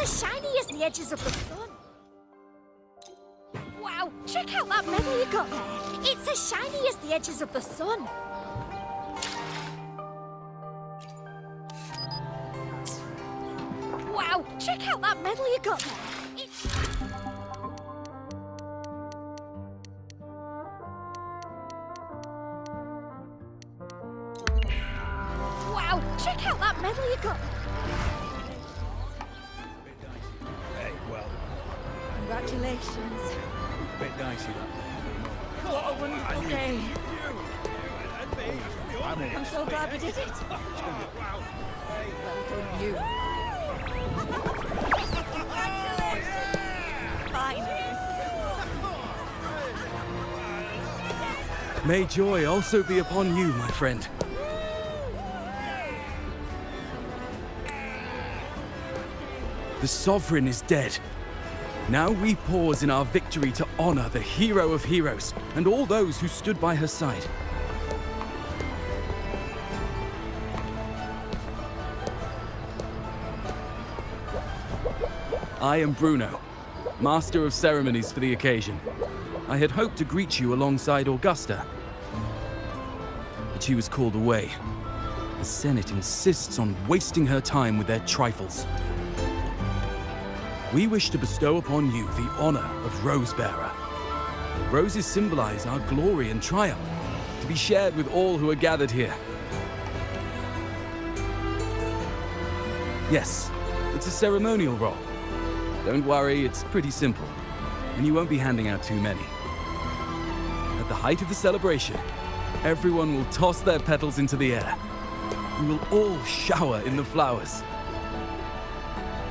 as shiny as the edges of the sun. Wow, check out that medal you got there. It's as shiny as the edges of the sun. Wow, check out that medal you got there. Wow, check out that medal you got there. Hey, well, Congratulations. bit dicey that. What a wonderful day. I'm I'm so glad we did it. Well done, you. Finally. May joy also be upon you, my friend. The Sovereign is dead. Now we pause in our victory to honor the hero of heroes and all those who stood by her side. I am Bruno, Master of Ceremonies for the occasion. I had hoped to greet you alongside Augusta, but she was called away. The Senate insists on wasting her time with their trifles. We wish to bestow upon you the honor of Rose-Bearer. Roses symbolize our glory and triumph, to be shared with all who are gathered here. Yes, it's a ceremonial role. Don't worry, it's pretty simple, and you won't be handing out too many. At the height of the celebration, everyone will toss their petals into the air. We will all shower in the flowers.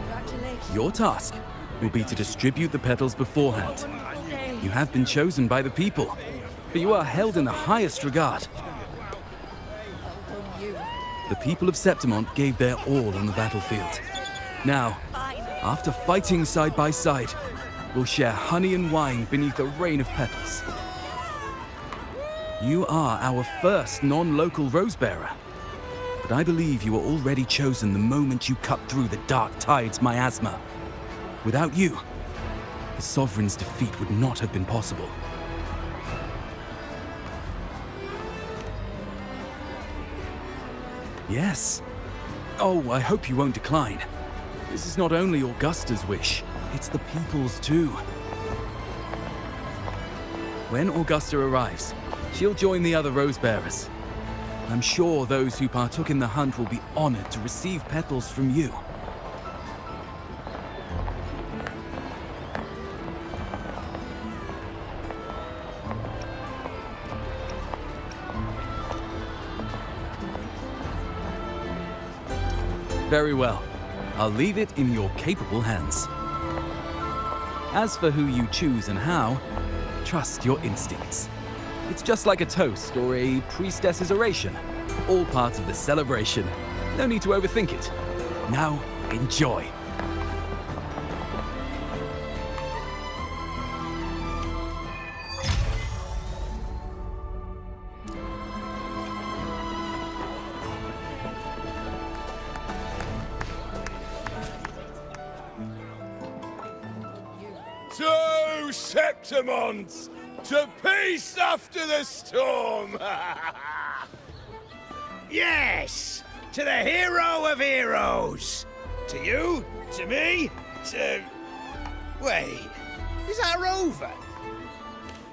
Congratulations. Your task will be to distribute the petals beforehand. Wonderful day. You have been chosen by the people, but you are held in the highest regard. Well done, you. The people of Septimont gave their all on the battlefield. Now, Finally. after fighting side by side, we'll share honey and wine beneath a rain of petals. You are our first non-local Rose-Bearer, but I believe you were already chosen the moment you cut through the dark tide's miasma. Without you, the Sovereign's defeat would not have been possible. Yes. Oh, I hope you won't decline. This is not only Augusta's wish, it's the people's too. When Augusta arrives, she'll join the other Rose-Bearers. I'm sure those who partook in the hunt will be honored to receive petals from you. Very well. I'll leave it in your capable hands. As for who you choose and how, trust your instincts. It's just like a toast or a priestess's oration. All part of the celebration. No need to overthink it. Now, enjoy. To Septimont! To peace after the storm! Yes! To the hero of heroes! To you, to me, to... Wait, is that Rover?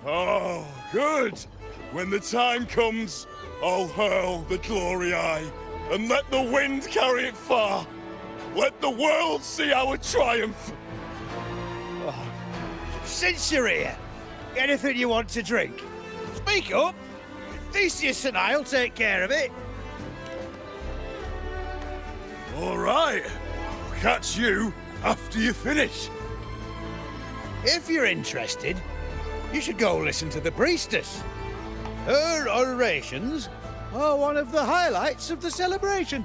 Oh, good! When the time comes, I'll hurl the glory eye and let the wind carry it far. Let the world see our triumph! Since you're here, anything you want to drink? Speak up! Theseus and I'll take care of it. All right, I'll catch you after you finish. If you're interested, you should go listen to the priestess. Her orations are one of the highlights of the celebration.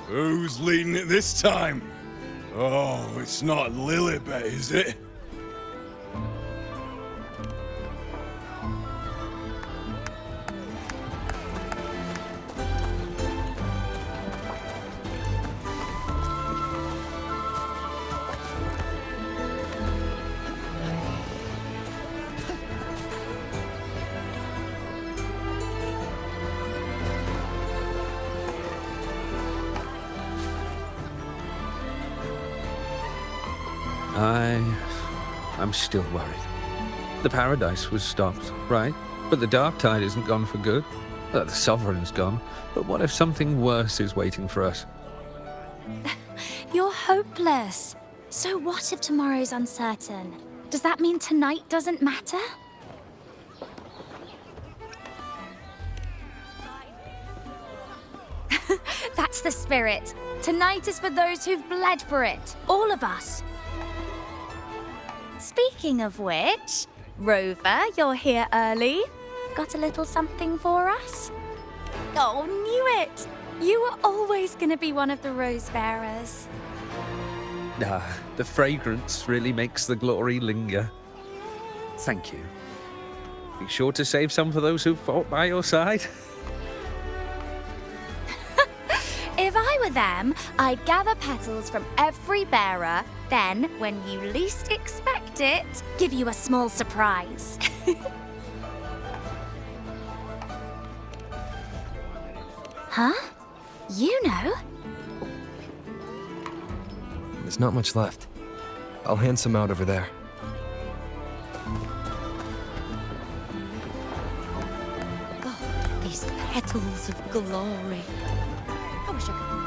Who's leading it this time? Oh, it's not Lilibet, is it? I'm still worried. The paradise was stopped, right? But the dark tide isn't gone for good. The sovereign's gone. But what if something worse is waiting for us? You're hopeless. So what if tomorrow's uncertain? Does that mean tonight doesn't matter? That's the spirit. Tonight is for those who've bled for it. All of us. Speaking of which, Rover, you're here early. Got a little something for us? Oh, knew it! You were always gonna be one of the rose bearers. The fragrance really makes the glory linger. Thank you. Be sure to save some for those who fought by your side. If I were them, I'd gather petals from every bearer, then, when you least expect it, give you a small surprise. Huh? Iuno? There's not much left. I'll hand some out over there. Oh, these petals of glory. I wish I could.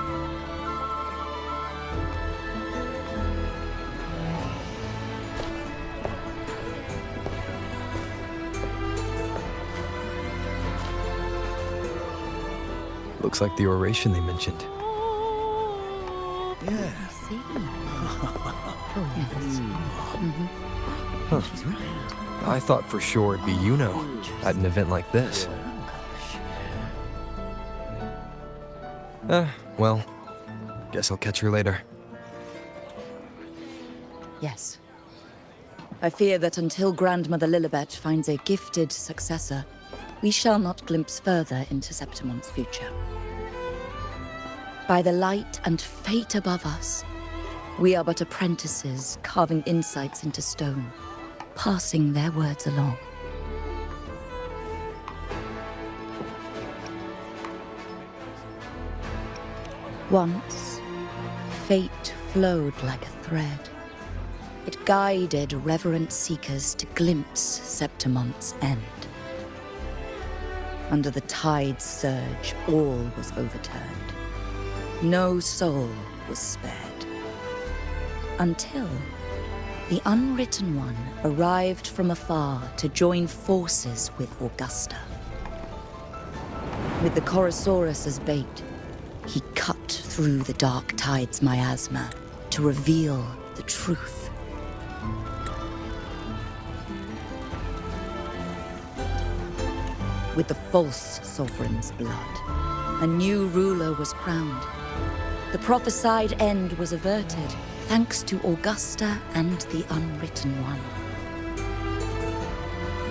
Looks like the oration they mentioned. Yeah. I thought for sure it'd be Iuno at an event like this. Well, guess I'll catch her later. Yes. I fear that until Grandmother Lilibet finds a gifted successor, we shall not glimpse further into Septimon's future. By the light and fate above us, we are but apprentices carving insights into stone, passing their words along. Once, fate flowed like a thread. It guided reverent seekers to glimpse Septimon's end. Under the tide's surge, all was overturned. No soul was spared. Until the Unwritten One arrived from afar to join forces with Augusta. With the Chorosaurus as bait, he cut through the dark tide's miasma to reveal the truth. With the false sovereign's blood, a new ruler was crowned. The prophesied end was averted, thanks to Augusta and the Unwritten One.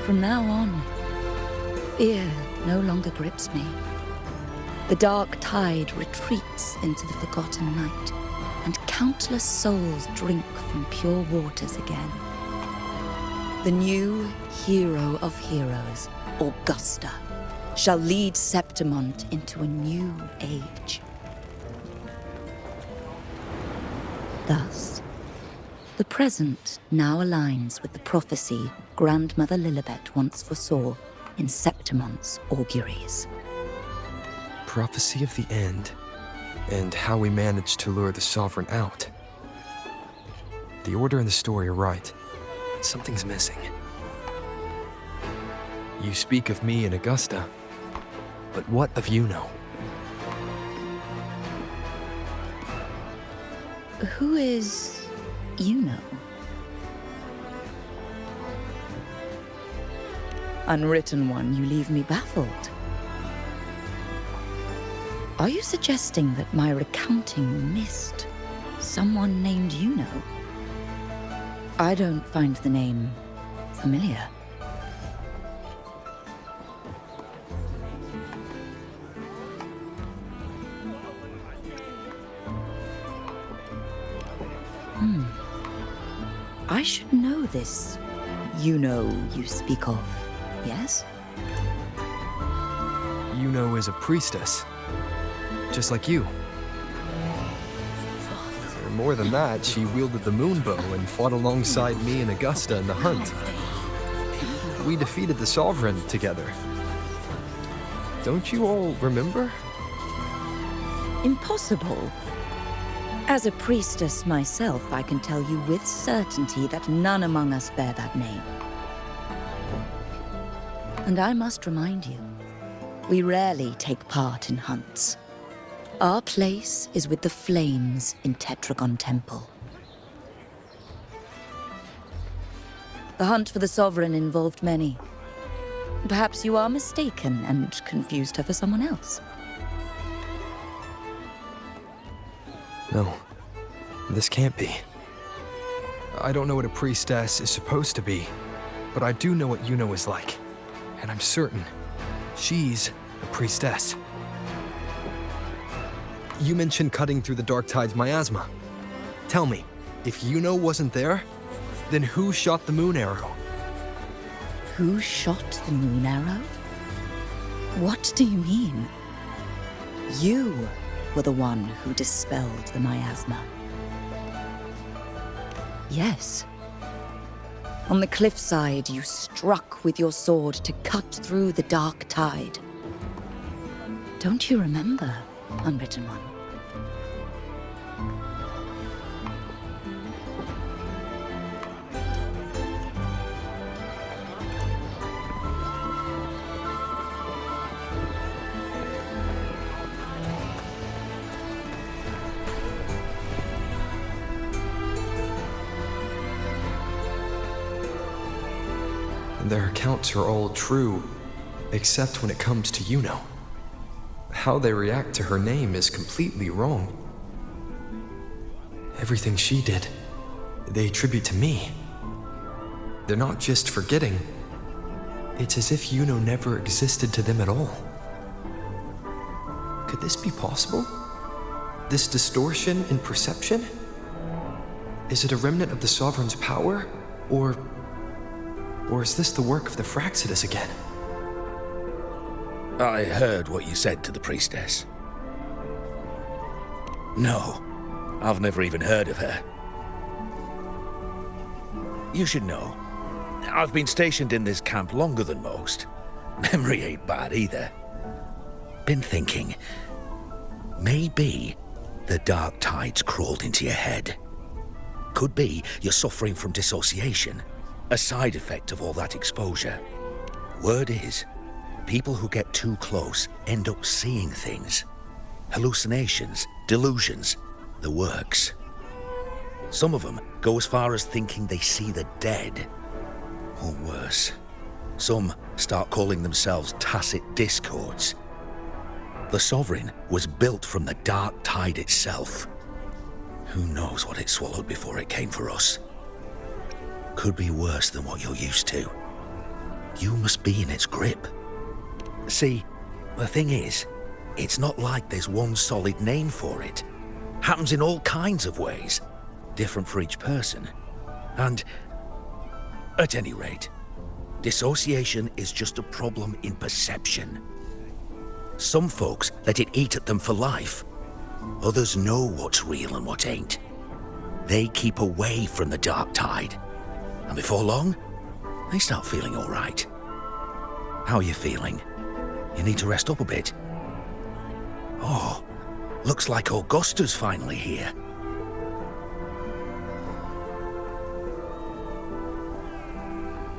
From now on, fear no longer grips me. The dark tide retreats into the forgotten night, and countless souls drink from pure waters again. The new hero of heroes, Augusta, shall lead Septimont into a new age. Thus, the present now aligns with the prophecy Grandmother Lilibet once foresaw in Septimont's auguries. Prophecy of the end, and how we managed to lure the Sovereign out. The order and the story are right, but something's missing. You speak of me and Augusta, but what of Iuno? Who is Iuno? Unwritten One, you leave me baffled. Are you suggesting that my recounting missed someone named Iuno? I don't find the name familiar. I should know this Iuno you speak of, yes? Iuno is a priestess, just like you. Or more than that, she wielded the moon bow and fought alongside me and Augusta in the hunt. We defeated the Sovereign together. Don't you all remember? Impossible. As a priestess myself, I can tell you with certainty that none among us bear that name. And I must remind you, we rarely take part in hunts. Our place is with the flames in Tetragon Temple. The hunt for the Sovereign involved many. Perhaps you are mistaken and confused her for someone else. No, this can't be. I don't know what a priestess is supposed to be, but I do know what Iuno is like. And I'm certain she's a priestess. You mentioned cutting through the Dark Tide's miasma. Tell me, if Iuno wasn't there, then who shot the moon arrow? Who shot the moon arrow? What do you mean? You were the one who dispelled the miasma. Yes. On the cliffside, you struck with your sword to cut through the Dark Tide. Don't you remember, Unwritten One? Their accounts are all true, except when it comes to Iuno. How they react to her name is completely wrong. Everything she did, they attribute to me. They're not just forgetting. It's as if Iuno never existed to them at all. Could this be possible? This distortion in perception? Is it a remnant of the Sovereign's power, or is this the work of the Fraxidus again? I heard what you said to the priestess. No, I've never even heard of her. You should know, I've been stationed in this camp longer than most. Memory ain't bad either. Been thinking, maybe the Dark Tide's crawled into your head. Could be you're suffering from dissociation, a side effect of all that exposure. Word is, people who get too close end up seeing things. Hallucinations, delusions, the works. Some of them go as far as thinking they see the dead. Or worse, some start calling themselves tacit discords. The Sovereign was built from the Dark Tide itself. Who knows what it swallowed before it came for us? Could be worse than what you're used to. You must be in its grip. See, the thing is, it's not like there's one solid name for it. Happens in all kinds of ways, different for each person. And, at any rate, dissociation is just a problem in perception. Some folks let it eat at them for life. Others know what's real and what ain't. They keep away from the Dark Tide. And before long, they start feeling all right. How are you feeling? You need to rest up a bit. Oh, looks like Augusta's finally here.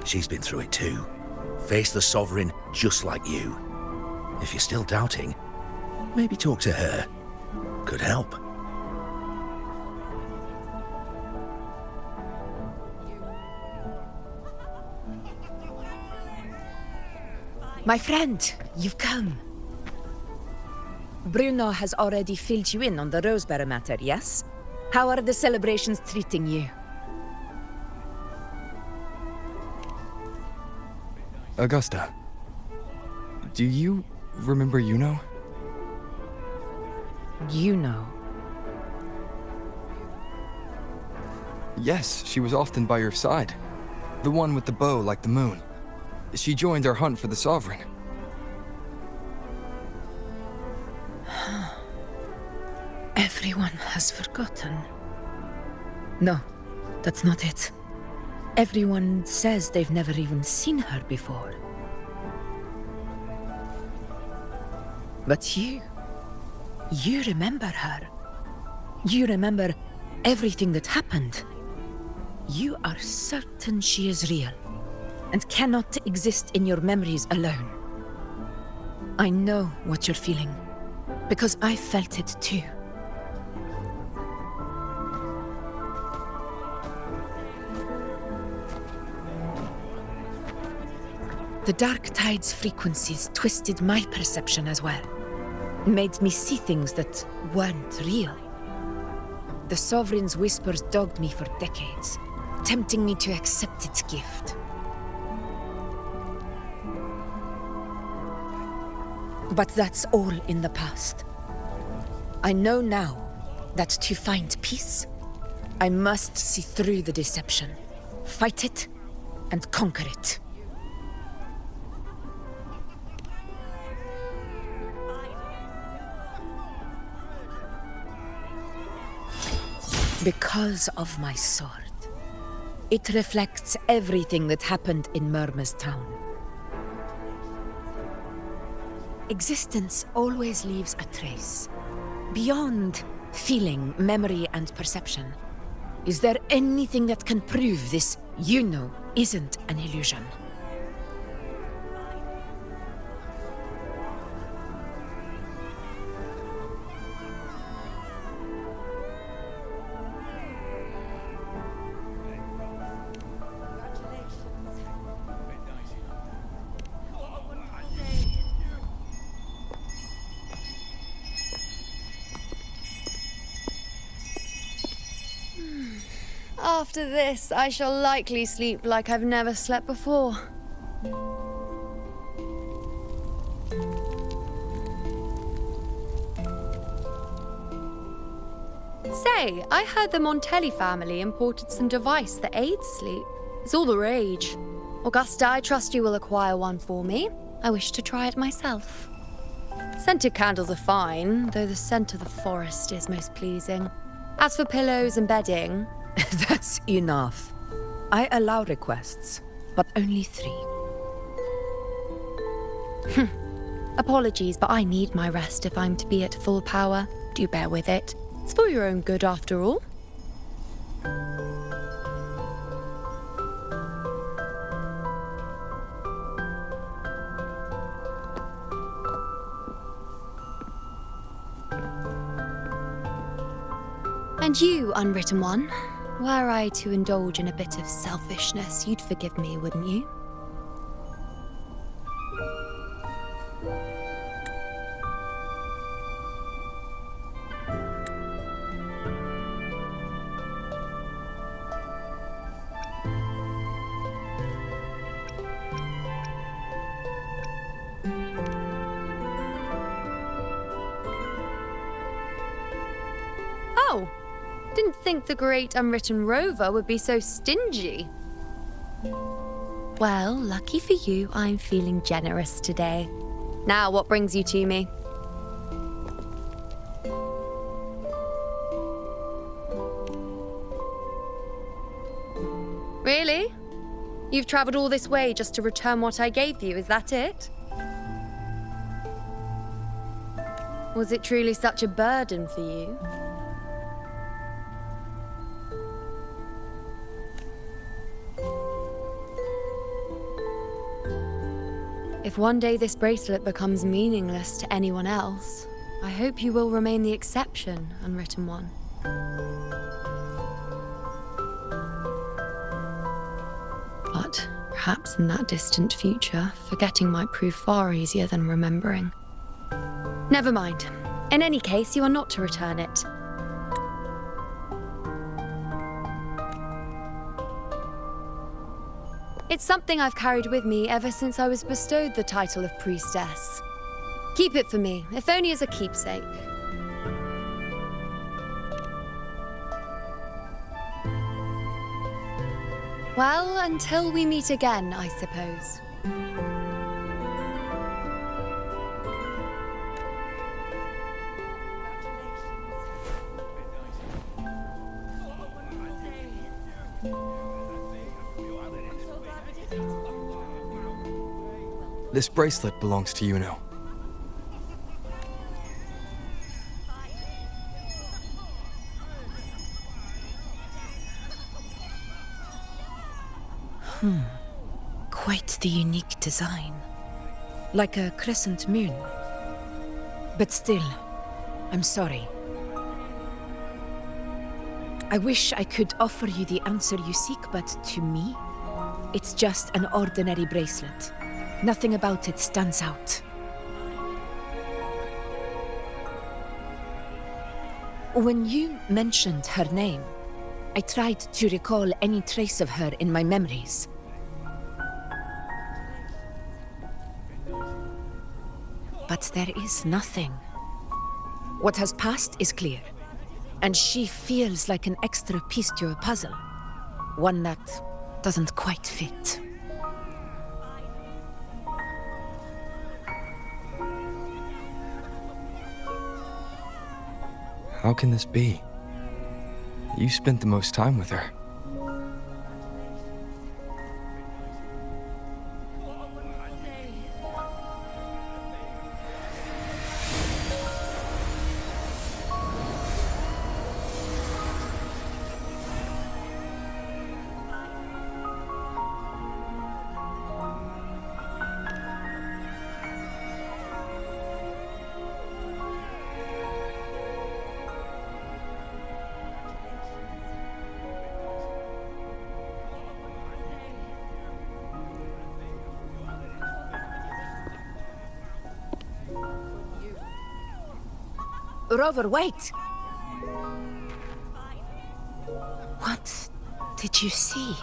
She's been through it too. Faced the Sovereign just like you. If you're still doubting, maybe talk to her. Could help. My friend, you've come. Bruno has already filled you in on the Rosebearer matter, yes? How are the celebrations treating you? Augusta, do you remember Iuno? You know. Yes, she was often by your side. The one with the bow like the moon. She joined our hunt for the Sovereign. Everyone has forgotten. No, that's not it. Everyone says they've never even seen her before. But you remember her. You remember everything that happened. You are certain she is real and cannot exist in your memories alone. I know what you're feeling, because I felt it too. The Dark Tide's frequencies twisted my perception as well. Made me see things that weren't real. The Sovereign's whispers dogged me for decades, tempting me to accept its gift. But that's all in the past. I know now that to find peace, I must see through the deception, fight it, and conquer it. Because of my sword. It reflects everything that happened in Murma's town. Existence always leaves a trace. Beyond feeling, memory, and perception. Is there anything that can prove this Iuno isn't an illusion? After this, I shall likely sleep like I've never slept before. Say, I heard the Montelli family imported some device that aids sleep. It's all the rage. Augusta, I trust you will acquire one for me. I wish to try it myself. Scented candles are fine, though the scent of the forest is most pleasing. As for pillows and bedding... That's enough. I allow requests, but only 3. Apologies, but I need my rest if I'm to be at full power. Do bear with it. It's for your own good, after all. And you, Unwritten One, were I to indulge in a bit of selfishness, you'd forgive me, wouldn't you? Oh! Didn't think the great unwritten rover would be so stingy. Well, lucky for you, I'm feeling generous today. Now, what brings you to me? Really? You've traveled all this way just to return what I gave you, is that it? Was it truly such a burden for you? If one day this bracelet becomes meaningless to anyone else, I hope you will remain the exception, Unwritten One. But perhaps in that distant future, forgetting might prove far easier than remembering. Never mind. In any case, you are not to return it. It's something I've carried with me ever since I was bestowed the title of priestess. Keep it for me, if only as a keepsake. Well, until we meet again, I suppose. This bracelet belongs to Iuno. Quite the unique design. Like a crescent moon. But still, I'm sorry. I wish I could offer you the answer you seek, but to me, it's just an ordinary bracelet. Nothing about it stands out. When you mentioned her name, I tried to recall any trace of her in my memories. But there is nothing. What has passed is clear, and she feels like an extra piece to a puzzle. One that doesn't quite fit. How can this be? You spent the most time with her. Rover, wait! What did you see?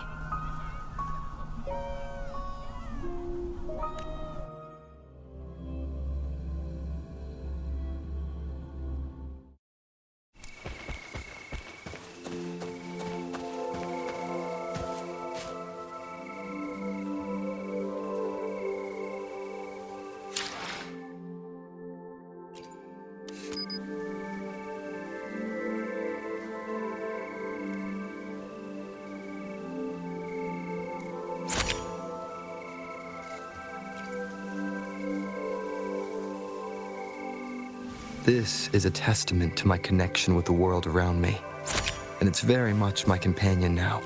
This is a testament to my connection with the world around me, and it's very much my companion now,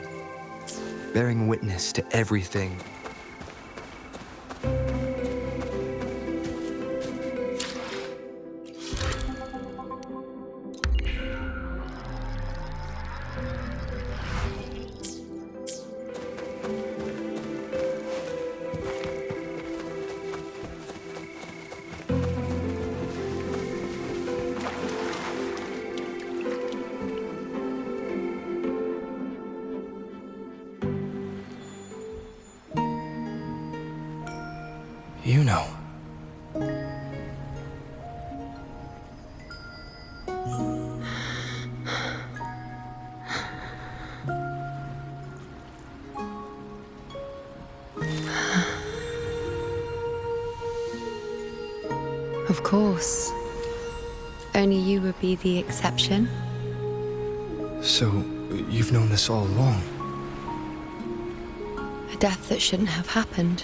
bearing witness to everything. Iuno. Of course. Only you would be the exception. So, you've known this all along? A death that shouldn't have happened.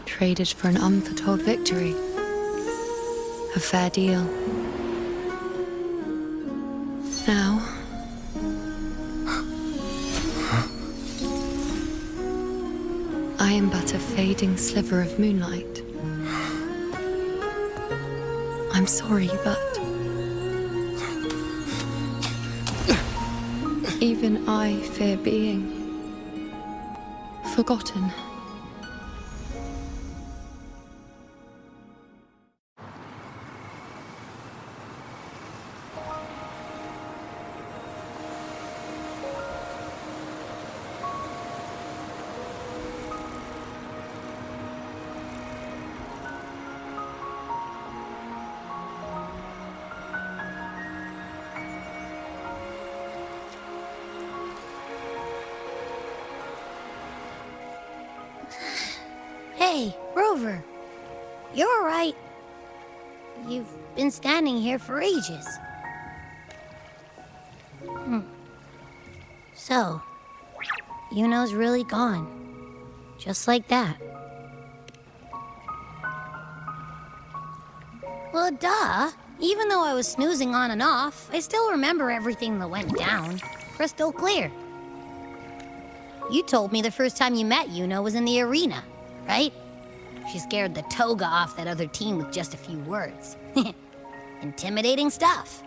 Traded for an unforetold victory. A fair deal. Now... I am but a fading sliver of moonlight. I'm sorry, but... even I fear being... forgotten. Hey, Rover. You're all right. You've been standing here for ages. So, Iuno's really gone. Just like that. Well, duh. Even though I was snoozing on and off, I still remember everything that went down. Crystal clear. You told me the first time you met Iuno was in the arena, right? She scared the toga off that other team with just a few words. Intimidating stuff.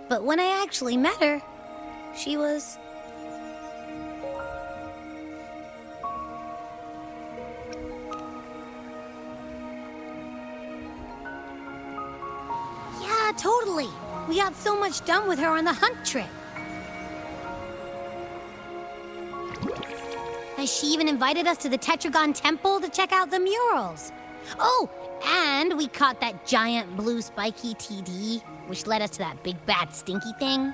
But when I actually met her, she was... Yeah, totally. We got so much done with her on the hunt trip. She even invited us to the Tetragon Temple to check out the murals. Oh, and we caught that giant blue spiky TD, which led us to that big bad stinky thing.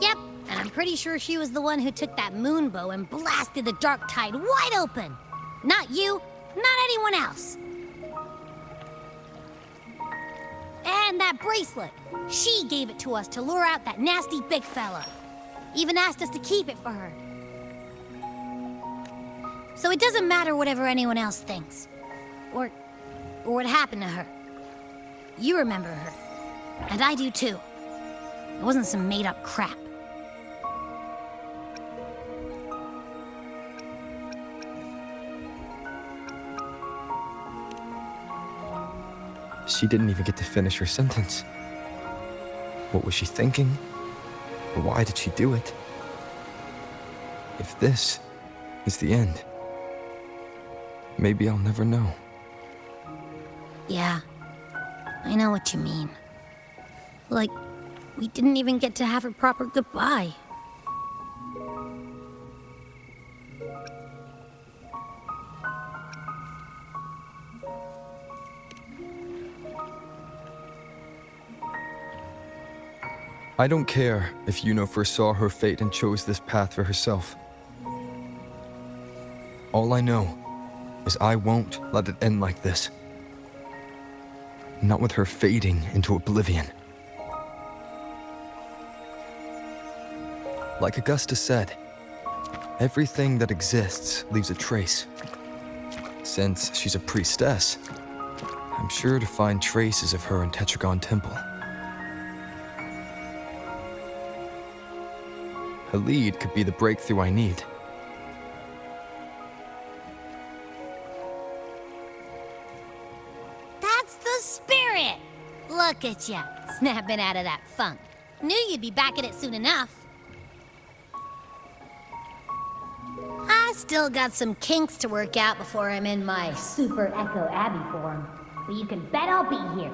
Yep, and I'm pretty sure she was the one who took that moon bow and blasted the dark tide wide open. Not you, not anyone else. And that bracelet. She gave it to us to lure out that nasty big fella. Even asked us to keep it for her. So it doesn't matter whatever anyone else thinks. Or what happened to her. You remember her. And I do too. It wasn't some made-up crap. She didn't even get to finish her sentence. What was she thinking? Why did she do it? If this is the end, maybe I'll never know. Yeah, I know what you mean. Like, we didn't even get to have a proper goodbye. I don't care if Iuno foresaw her fate and chose this path for herself. All I know is I won't let it end like this. Not with her fading into oblivion. Like Augusta said, everything that exists leaves a trace. Since she's a priestess, I'm sure to find traces of her in Tetragon Temple. Her lead could be the breakthrough I need. That's the spirit! Look at ya, snapping out of that funk. Knew you'd be back at it soon enough. I still got some kinks to work out before I'm in my Super Echo Abbey form, but you can bet I'll be here.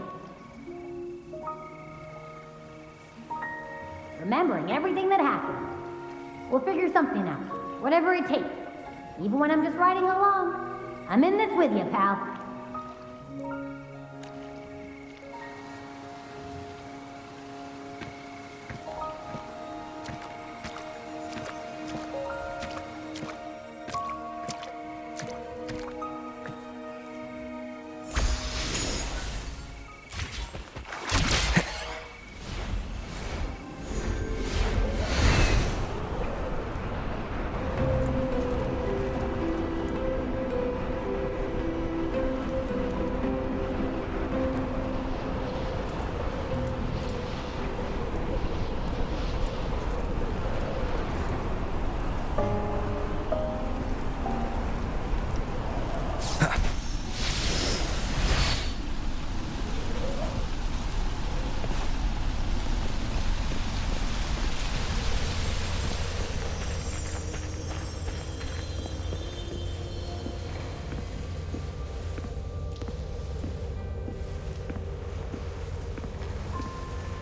Remembering everything that happened. We'll figure something out, whatever it takes. Even when I'm just riding along. I'm in this with you, pal.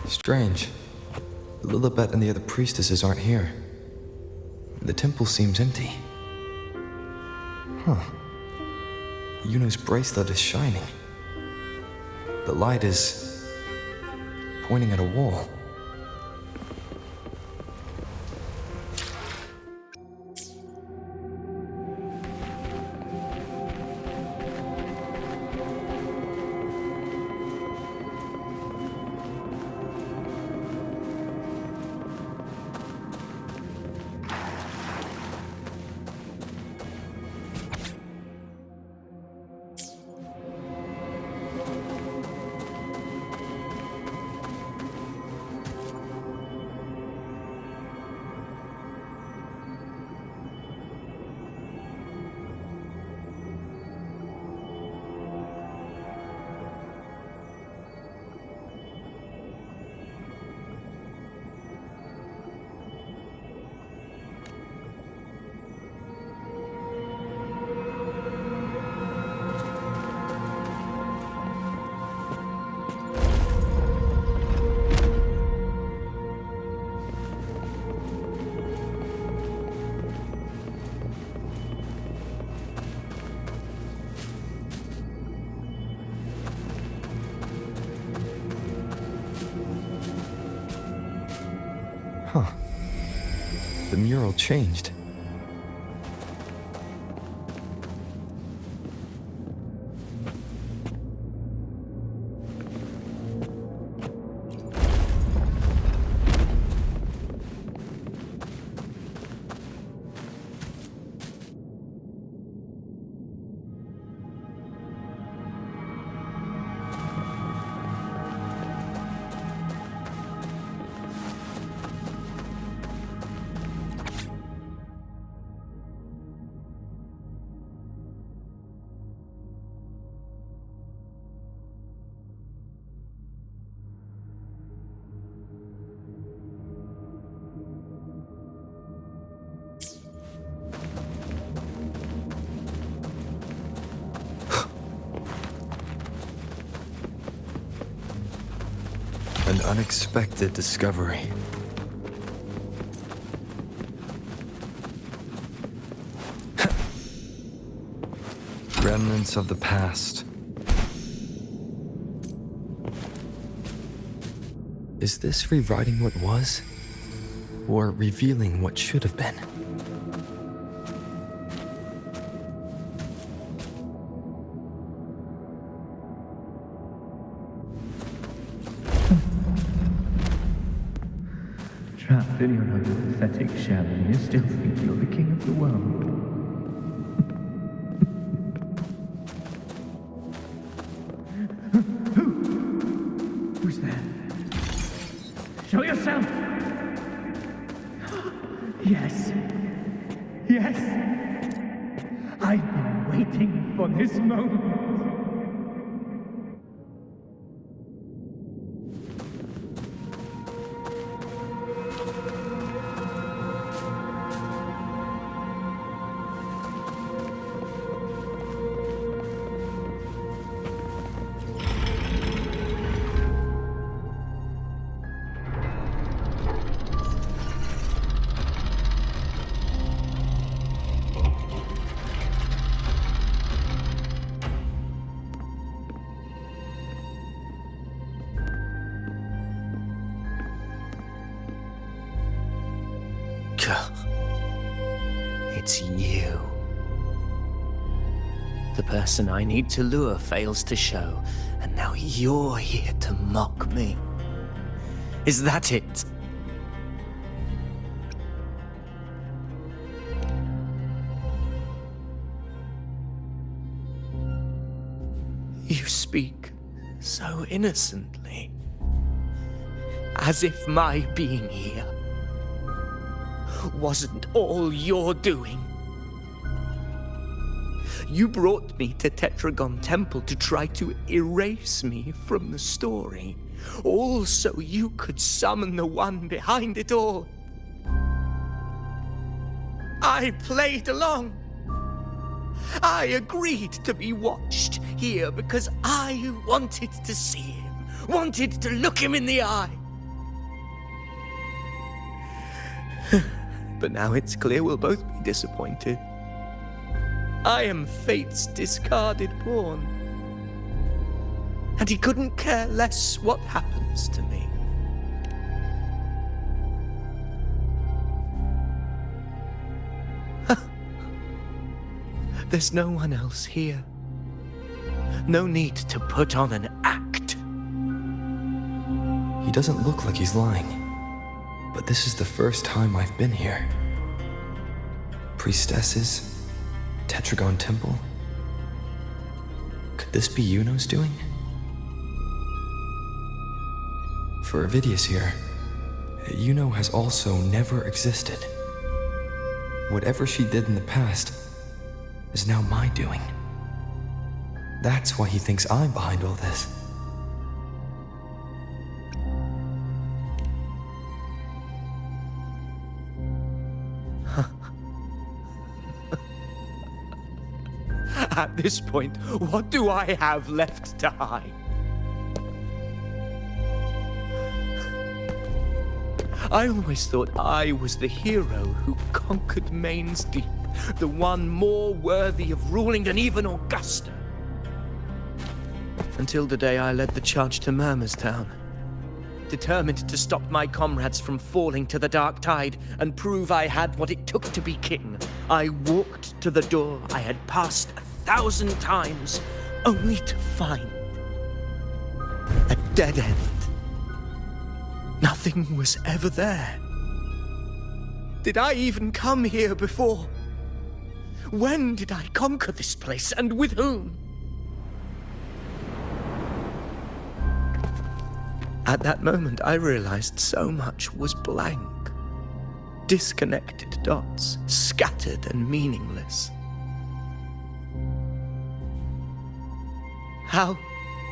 Strange. Lilibet and the other priestesses aren't here. The temple seems empty. Huh. Iuno's bracelet is shining. The light is pointing at a wall. The mural changed. An unexpected discovery. Remnants of the past. Is this rewriting what was? Or revealing what should have been? Trapped in your own pathetic shell, and you still think you're the king of the world. Who's there? Show yourself! Yes. Yes! I've been waiting for this moment. It's you. The person I need to lure fails to show, and now you're here to mock me. Is that it? You speak so innocently, as if my being here wasn't all you're doing. You brought me to Tetragon Temple to try to erase me from the story, all so you could summon the one behind it all. I played along. I agreed to be watched here because I wanted to see him, wanted to look him in the eye. But now it's clear we'll both be disappointed. I am fate's discarded pawn. And he couldn't care less what happens to me. There's no one else here. No need to put on an act. He doesn't look like he's lying. But this is the first time I've been here. Priestesses? Tetragon Temple? Could this be Iuno's doing? For Avidius here, Iuno has also never existed. Whatever she did in the past is now my doing. That's why he thinks I'm behind all this. At this point, what do I have left to hide? I always thought I was the hero who conquered Main's Deep, the one more worthy of ruling than even Augusta. Until the day I led the charge to Murmur's Town. Determined to stop my comrades from falling to the dark tide and prove I had what it took to be king, I walked to the door I had passed 1,000 times, only to find a dead end. Nothing was ever there. Did I even come here before? When did I conquer this place, and with whom? At that moment, I realized so much was blank. Disconnected dots, scattered and meaningless. How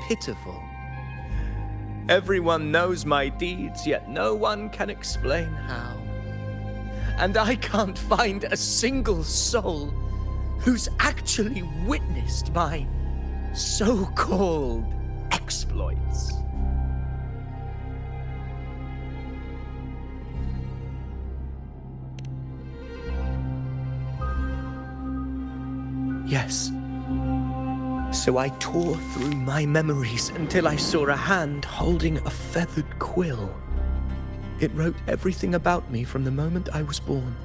pitiful. Everyone knows my deeds, yet no one can explain how. And I can't find a single soul who's actually witnessed my so-called exploits. Yes. So I tore through my memories until I saw a hand holding a feathered quill. It wrote everything about me from the moment I was born.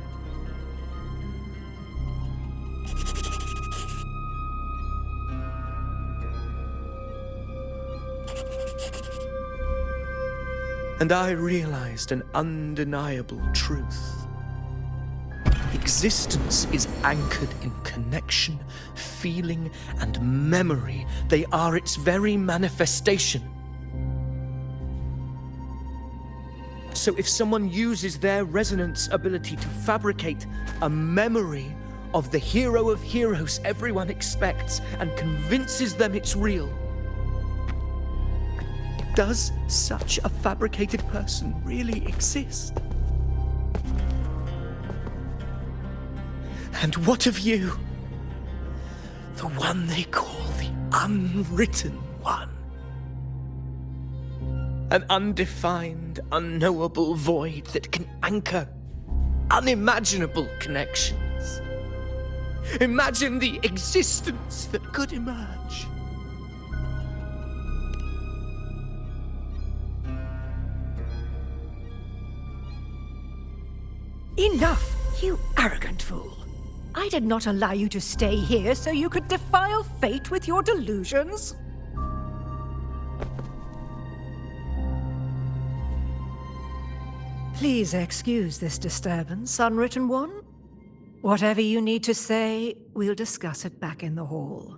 And I realized an undeniable truth. Existence is anchored in connection, feeling, and memory. They are its very manifestation. So if someone uses their resonance ability to fabricate a memory of the hero of heroes everyone expects and convinces them it's real, does such a fabricated person really exist? And what of you? The one they call the unwritten one. An undefined, unknowable void that can anchor unimaginable connections. Imagine the existence that could emerge. Enough, you arrogant fool. I did not allow you to stay here so you could defile fate with your delusions. Please excuse this disturbance, Unwritten One. Whatever you need to say, we'll discuss it back in the hall.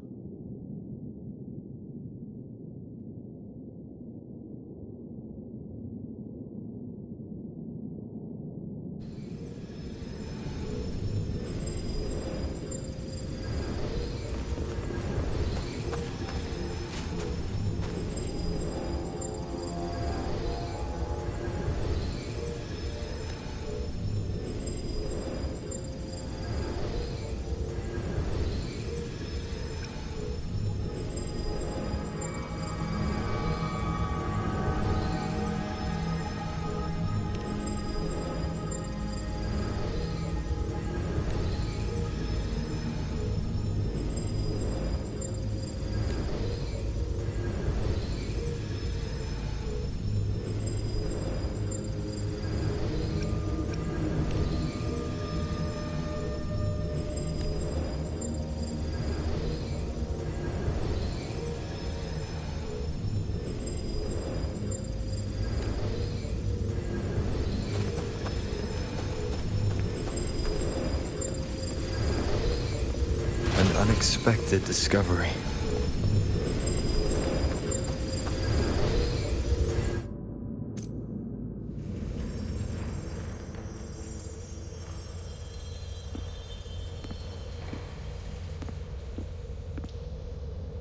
An unexpected discovery.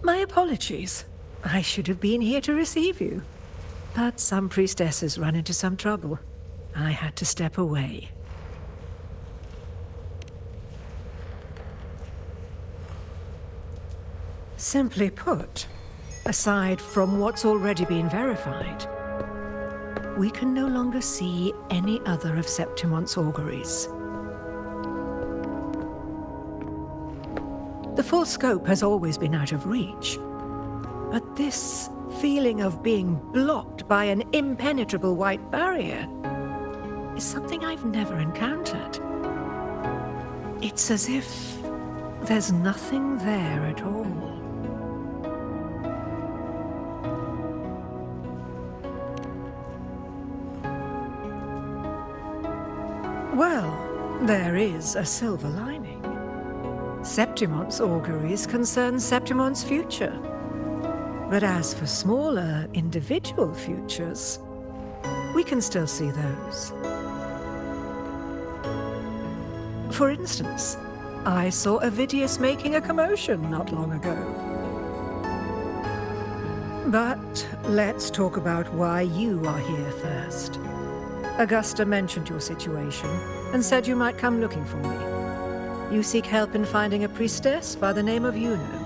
My apologies. I should have been here to receive you. But some priestesses run into some trouble. I had to step away. Simply put, aside from what's already been verified, we can no longer see any other of Septimon's auguries. The full scope has always been out of reach, but this feeling of being blocked by an impenetrable white barrier is something I've never encountered. It's as if there's nothing there at all. Well, there is a silver lining. Septimon's auguries concern Septimon's future. But as for smaller, individual futures, we can still see those. For instance, I saw Avidius making a commotion not long ago. But let's talk about why you are here first. Augusta mentioned your situation and said you might come looking for me. You seek help in finding a priestess by the name of Iuno.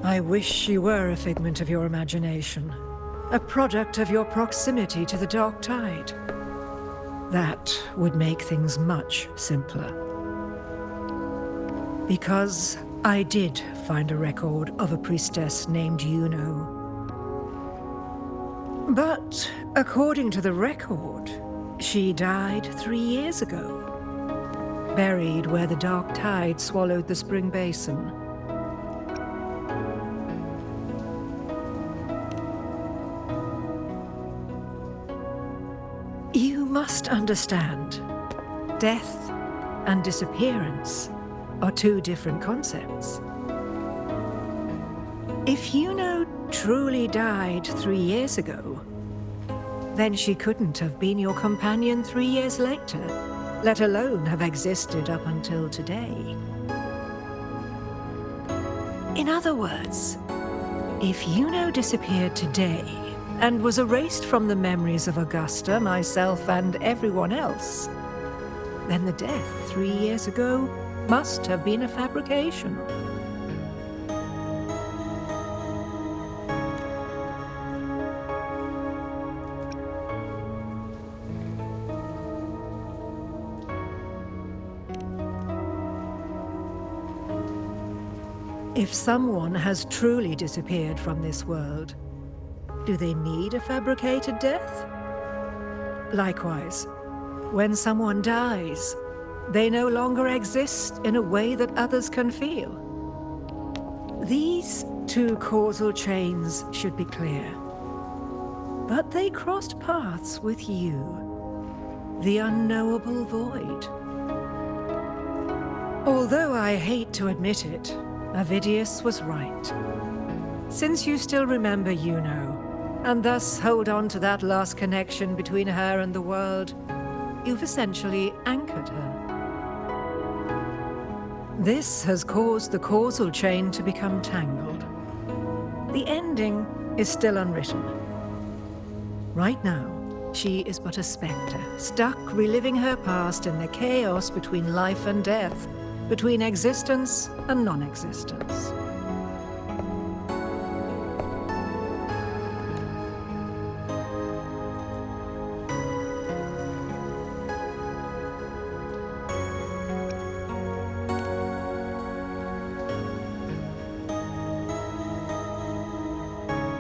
I wish she were a figment of your imagination, a product of your proximity to the Dark Tide. That would make things much simpler. Because I did find a record of a priestess named Iuno. But according to the record, she died 3 years ago, buried where the Dark Tide swallowed the Spring Basin. You must understand, death and disappearance are two different concepts. If Iuno truly died 3 years ago, then she couldn't have been your companion 3 years later, let alone have existed up until today. In other words, if Iuno disappeared today and was erased from the memories of Augusta, myself, and everyone else, then the death 3 years ago must have been a fabrication. If someone has truly disappeared from this world, do they need a fabricated death? Likewise, when someone dies, they no longer exist in a way that others can feel. These two causal chains should be clear. But they crossed paths with you, the unknowable void. Although I hate to admit it, Avidius was right. Since you still remember Iuno, and thus hold on to that last connection between her and the world, you've essentially anchored her. This has caused the causal chain to become tangled. The ending is still unwritten. Right now, she is but a spectre, stuck reliving her past in the chaos between life and death, between existence and non-existence.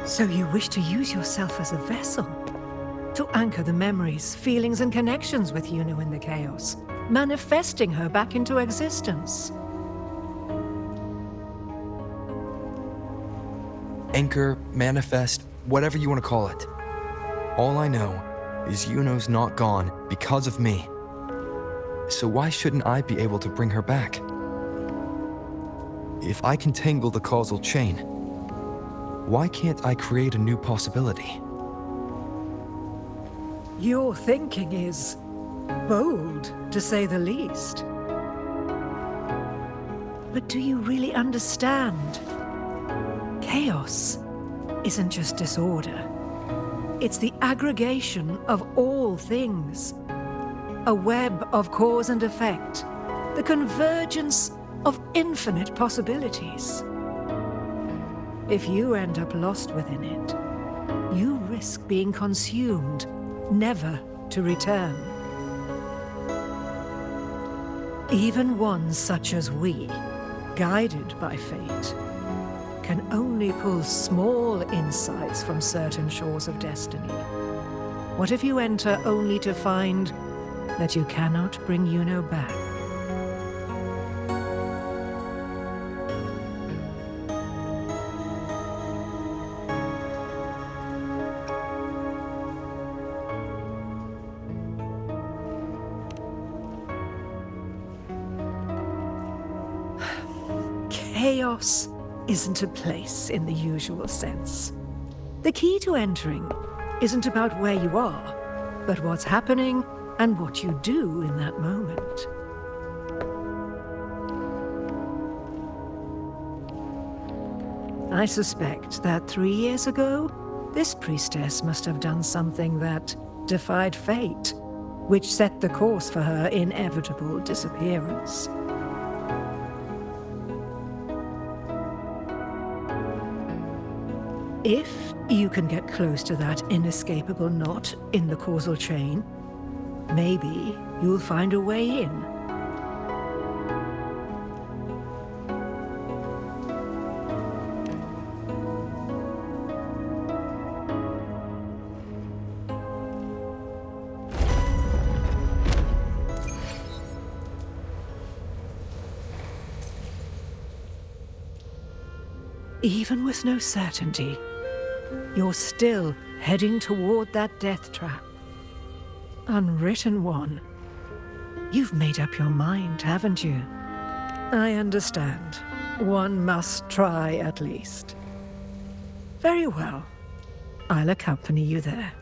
So you wish to use yourself as a vessel, to anchor the memories, feelings, and connections with Iuno in the chaos, manifesting her back into existence. Anchor, manifest, whatever you want to call it. All I know is Iuno's not gone because of me. So why shouldn't I be able to bring her back? If I can tangle the causal chain, why can't I create a new possibility? Your thinking is bold, to say the least. But do you really understand? Chaos isn't just disorder. It's the aggregation of all things. A web of cause and effect. The convergence of infinite possibilities. If you end up lost within it, you risk being consumed, never to return. Even ones such as we, guided by fate, can only pull small insights from certain shores of destiny. What if you enter only to find that you cannot bring Iuno back? Chaos isn't a place in the usual sense. The key to entering isn't about where you are, but what's happening and what you do in that moment. I suspect that 3 years ago, this priestess must have done something that defied fate, which set the course for her inevitable disappearance. If you can get close to that inescapable knot in the causal chain, maybe you'll find a way in. Even with no certainty, you're still heading toward that death trap. Unwritten one. You've made up your mind, haven't you? I understand. One must try at least. Very well. I'll accompany you there.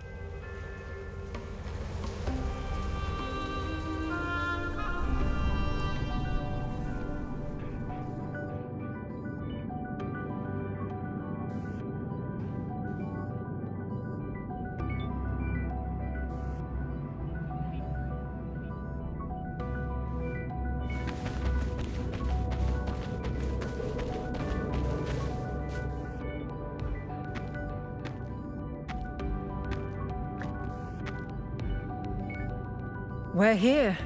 We're here.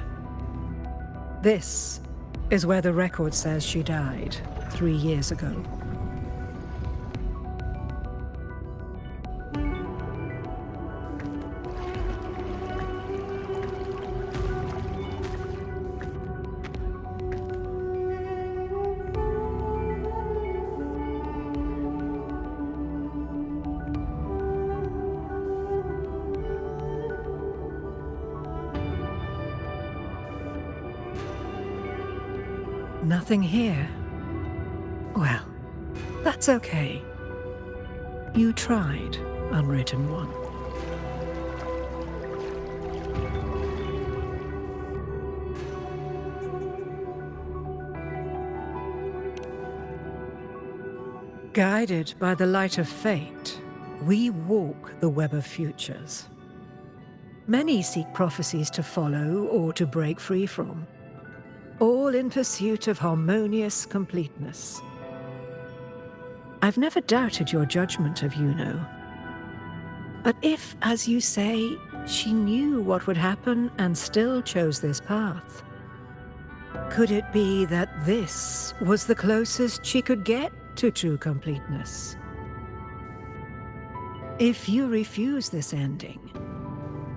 This is where the record says she died 3 years ago. Nothing here. Well, that's okay. You tried, Unwritten One. Guided by the light of fate, we walk the web of futures. Many seek prophecies to follow or to break free from, all in pursuit of harmonious completeness. I've never doubted your judgment of Iuno. But if, as you say, she knew what would happen and still chose this path, could it be that this was the closest she could get to true completeness? If you refuse this ending,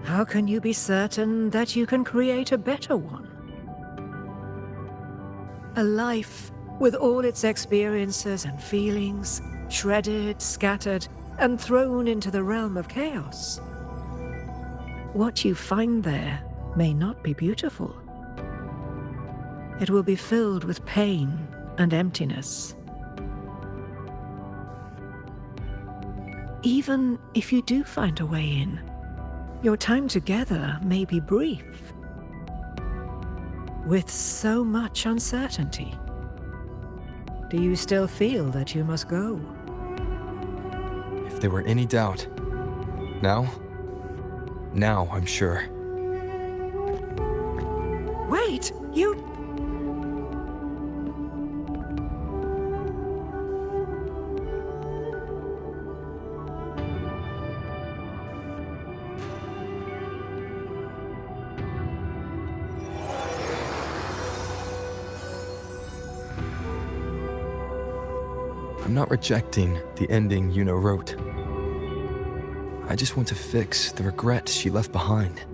how can you be certain that you can create a better one? A life with all its experiences and feelings, shredded, scattered, and thrown into the realm of chaos. What you find there may not be beautiful. It will be filled with pain and emptiness. Even if you do find a way in, your time together may be brief, with so much uncertainty. Do you still feel that you must go? If there were any doubt, now I'm sure. Wait, you... I'm not rejecting the ending Yuno wrote. I just want to fix the regret she left behind.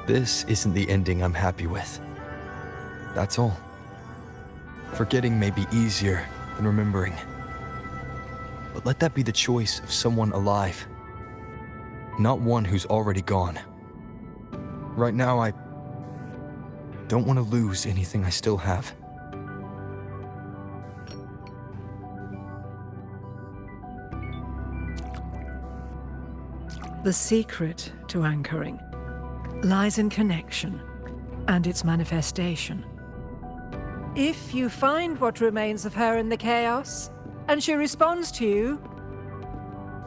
This isn't the ending I'm happy with. That's all. Forgetting may be easier than remembering. But let that be the choice of someone alive, not one who's already gone. Right now, I don't want to lose anything I still have. The secret to anchoring lies in connection and its manifestation. If you find what remains of her in the chaos, and she responds to you,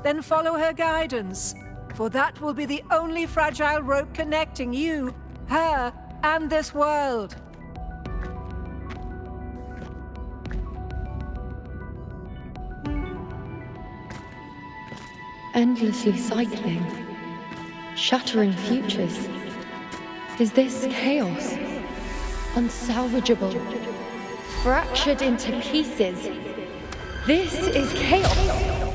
then follow her guidance, for that will be the only fragile rope connecting you, her, and this world. Endlessly cycling, shattering futures. Is this chaos? Unsalvageable, fractured into pieces. This is chaos.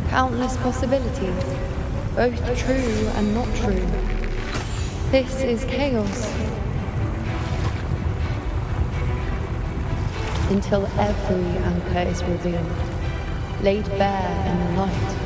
Countless possibilities, both true and not true. This is chaos. Until every anchor is revealed, laid bare in the light.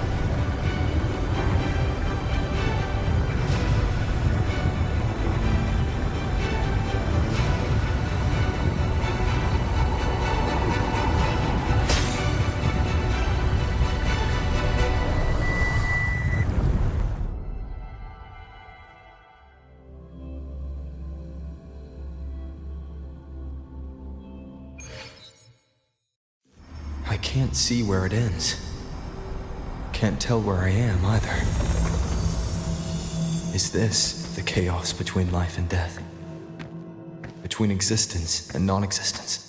I can't see where it ends. Can't tell where I am either. Is this the chaos between life and death? Between existence and non-existence?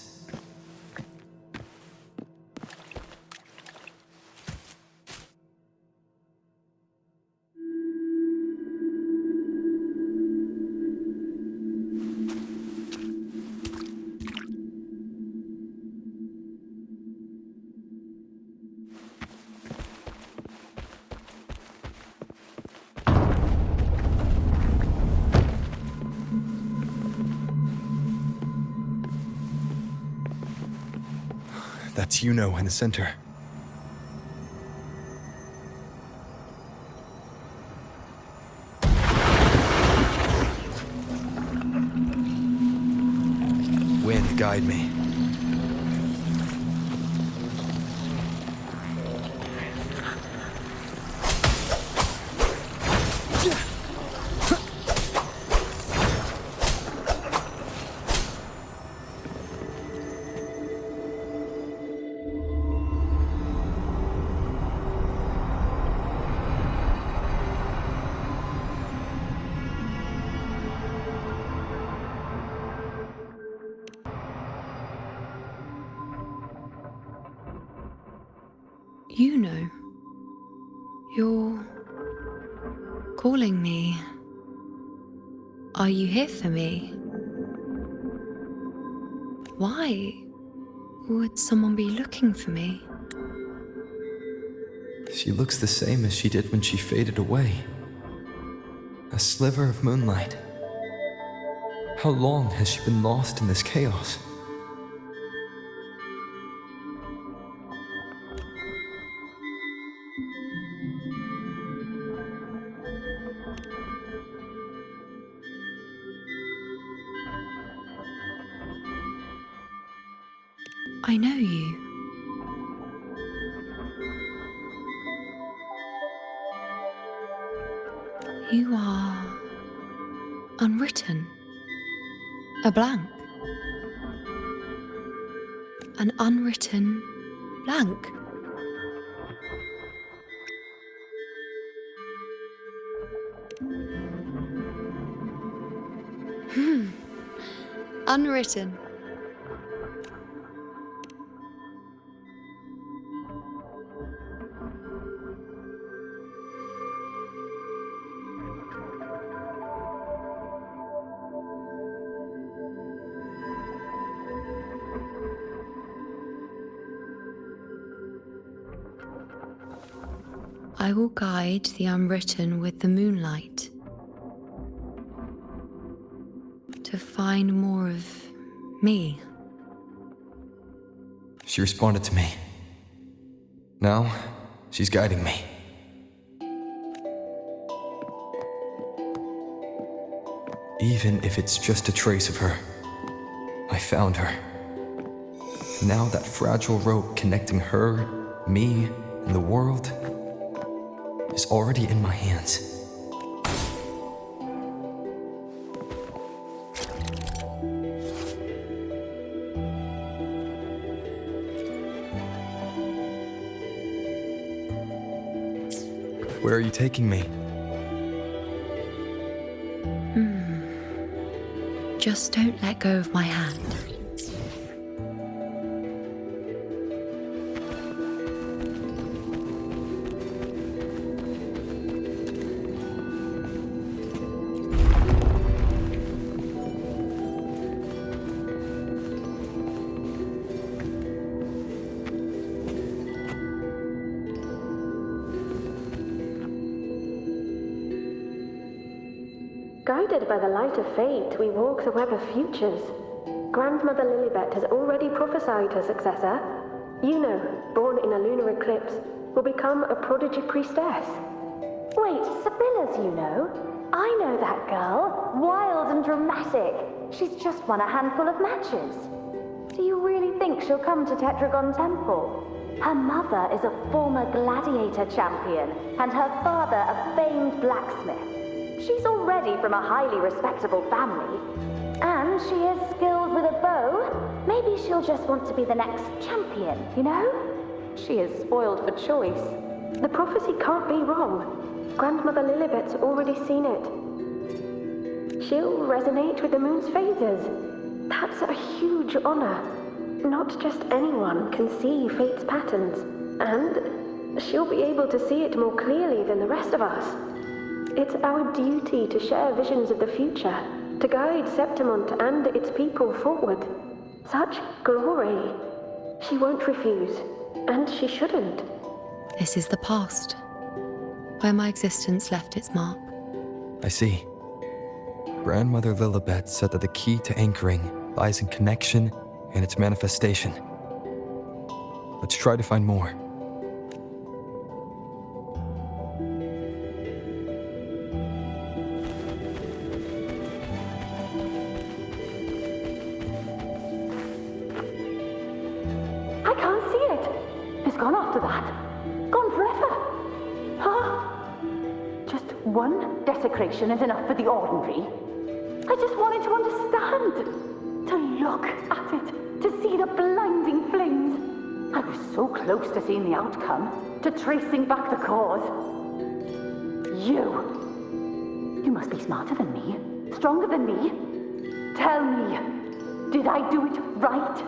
That's Iuno in the center. Wind, guide me. Iuno, you're calling me. Are you here for me? Why would someone be looking for me? She looks the same as she did when she faded away. A sliver of moonlight. How long has she been lost in this chaos? I know you. You are unwritten. A blank. An unwritten blank. Unwritten. I will guide the unwritten with the moonlight to find more of me. She responded to me. Now, she's guiding me. Even if it's just a trace of her, I found her. Now that fragile rope connecting her, me, and the world is already in my hands. Where are you taking me? Just don't let go of my hand. Guided by the light of fate, we walk the web of futures. Grandmother Lilibet has already prophesied her successor. Iuno, born in a lunar eclipse, will become a prodigy priestess. Wait, Sibylla's Iuno? I know that girl. Wild and dramatic. She's just won a handful of matches. Do you really think she'll come to Tetragon Temple? Her mother is a former gladiator champion, and her father a famed blacksmith. She's already from a highly respectable family. And she is skilled with a bow. Maybe she'll just want to be the next champion, you know? She is spoiled for choice. The prophecy can't be wrong. Grandmother Lilibet's already seen it. She'll resonate with the moon's phases. That's a huge honor. Not just anyone can see fate's patterns. And she'll be able to see it more clearly than the rest of us. It's our duty to share visions of the future, to guide Septimont and its people forward. Such glory. She won't refuse, and she shouldn't. This is the past, where my existence left its mark. I see. Grandmother Lilibet said that the key to anchoring lies in connection and its manifestation. Let's try to find more. I can't see it. It's gone after that. Gone forever. Ah. Just one desecration is enough for the ordinary. I just wanted to understand. To look at it. To see the blinding flames. I was so close to seeing the outcome. To tracing back the cause. You must be smarter than me. Stronger than me. Tell me. Did I do it right?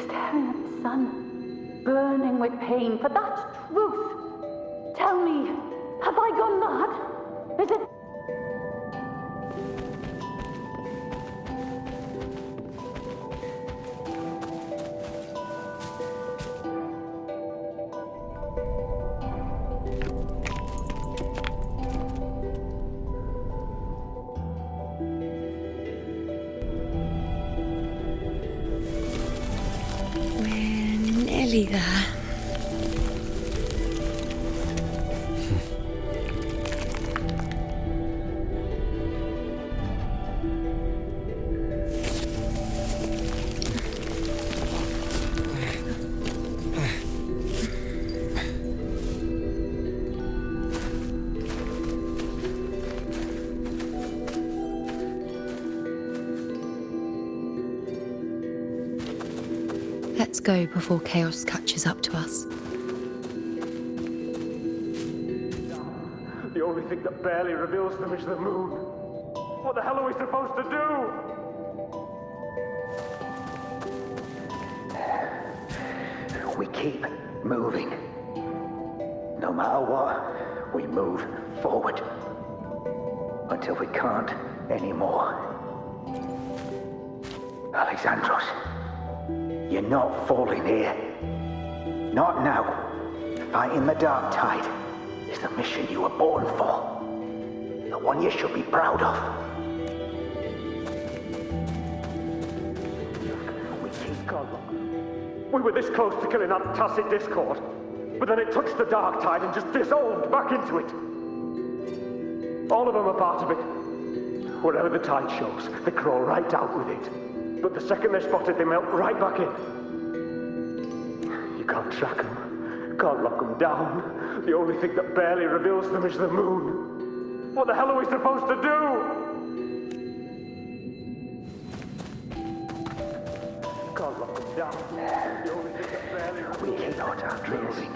Staring at the sun, burning with pain for that truth. Tell me, have I gone mad? Is it... We're nearly there. Let's go before chaos catches up to us. The only thing that barely reveals them is the moon. What the hell are we supposed to do? We keep moving. No matter what, we move forward. Until we can't anymore. Alexandros, you're not falling here. Not now. Fighting the Dark Tide is the mission you were born for. The one you should be proud of. We keep going. We were this close to killing that tacit discord, but then it touched the Dark Tide and just dissolved back into it. All of them are part of it. Wherever the tide shows, they crawl right out with it. But the second they're spotted, they melt right back in. You can't track them, can't lock them down. The only thing that barely reveals them is the moon. What the hell are we supposed to do? Can't lock them down. The only thing that barely reveals We cannot moving.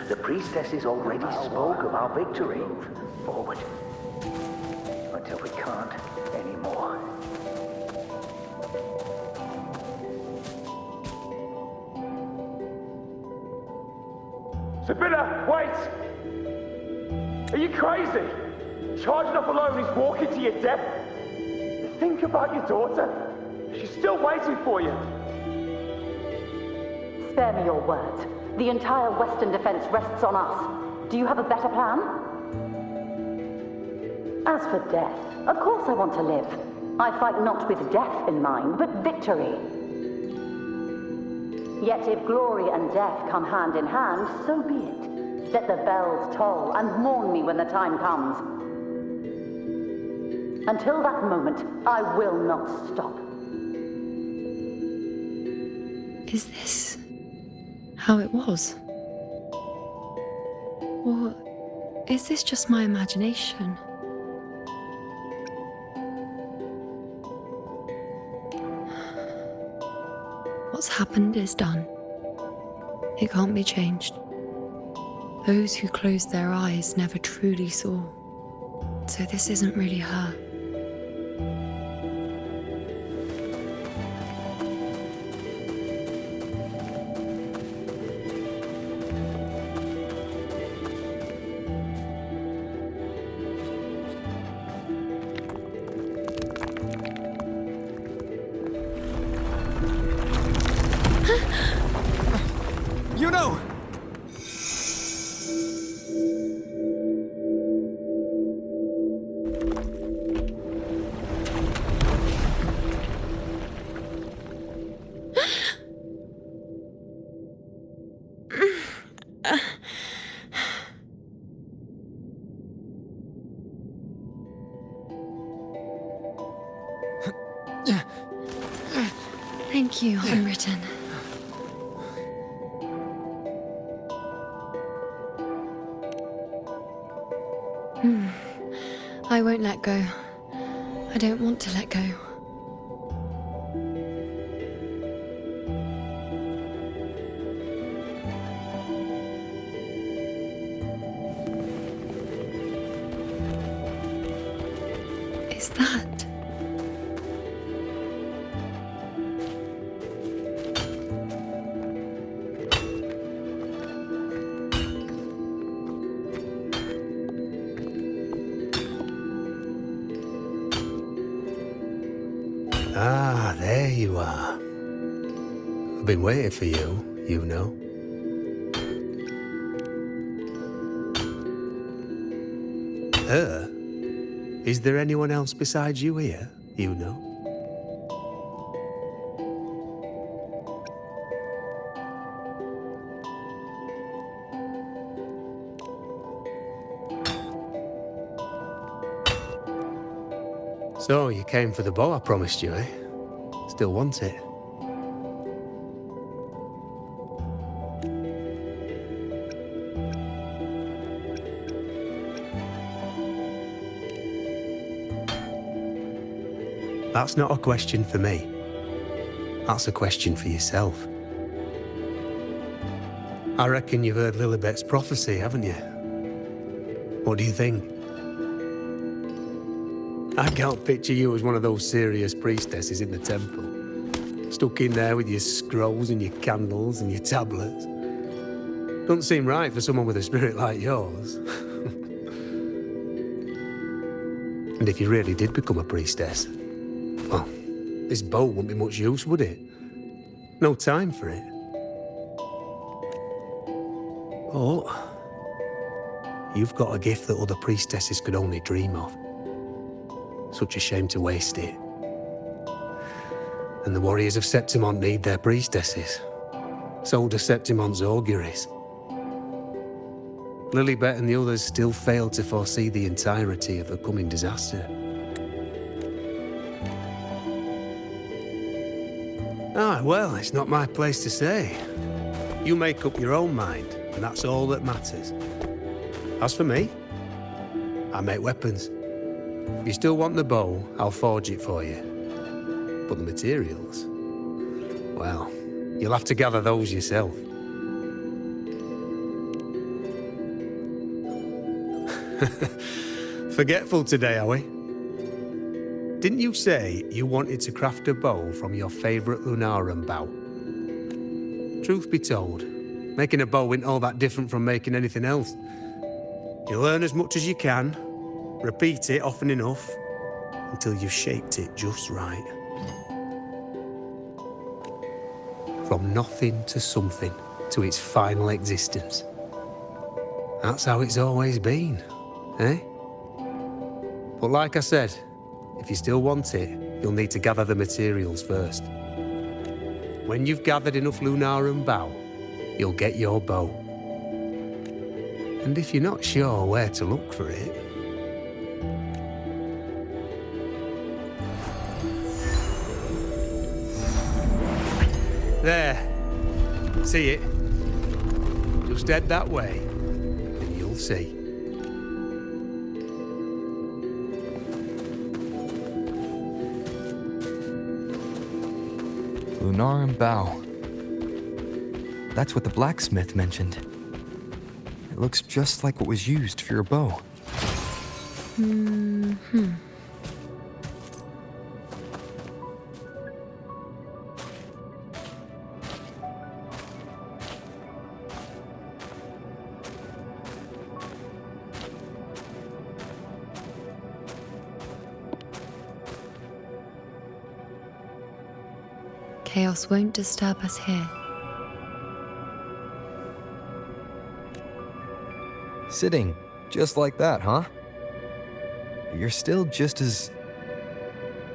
The priestesses already spoke of our victory. Forward. Until we can't anymore. Sibylla, wait! Are you crazy? Charging up alone is walking to your death. Think about your daughter. She's still waiting for you. Spare me your words. The entire Western defense rests on us. Do you have a better plan? As for death, of course I want to live. I fight not with death in mind, but victory. Yet if glory and death come hand in hand, so be it. Let the bells toll and mourn me when the time comes. Until that moment, I will not stop. Is this how it was? Or is this just my imagination? What's happened is done. It can't be changed. Those who closed their eyes never truly saw. So this isn't really her. Iuno! Thank you, Unwritten. I won't let go. I don't want to let go. Is that? Ah, there you are. I've been waiting for you, Iuno. Her? Is there anyone else besides you here, Iuno? So, you came for the bow I promised you, eh? Still want it? That's not a question for me. That's a question for yourself. I reckon you've heard Lilibet's prophecy, haven't you? What do you think? I can't picture you as one of those serious priestesses in the temple. Stuck in there with your scrolls and your candles and your tablets. Doesn't seem right for someone with a spirit like yours. And if you really did become a priestess, well, this bow wouldn't be much use, would it? No time for it. Oh, you've got a gift that other priestesses could only dream of. Such a shame to waste it. And the warriors of Septimont need their priestesses. So do Septimont's auguries. Lilibet and the others still fail to foresee the entirety of the coming disaster. Ah, well, it's not my place to say. You make up your own mind, and that's all that matters. As for me, I make weapons. If you still want the bow, I'll forge it for you. But the materials, well, you'll have to gather those yourself. Forgetful today, are we? Didn't you say you wanted to craft a bow from your favourite Lunarum bout? Truth be told, making a bow isn't all that different from making anything else. You learn as much as you can, repeat it often enough, until you've shaped it just right. From nothing to something, to its final existence. That's how it's always been, eh? But like I said, if you still want it, you'll need to gather the materials first. When you've gathered enough Lunarum bow, you'll get your bow. And if you're not sure where to look for it, there. See it? Just head that way, and you'll see. Lunarum bow. That's what the blacksmith mentioned. It looks just like what was used for your bow. Chaos won't disturb us here. Sitting just like that, huh? You're still just as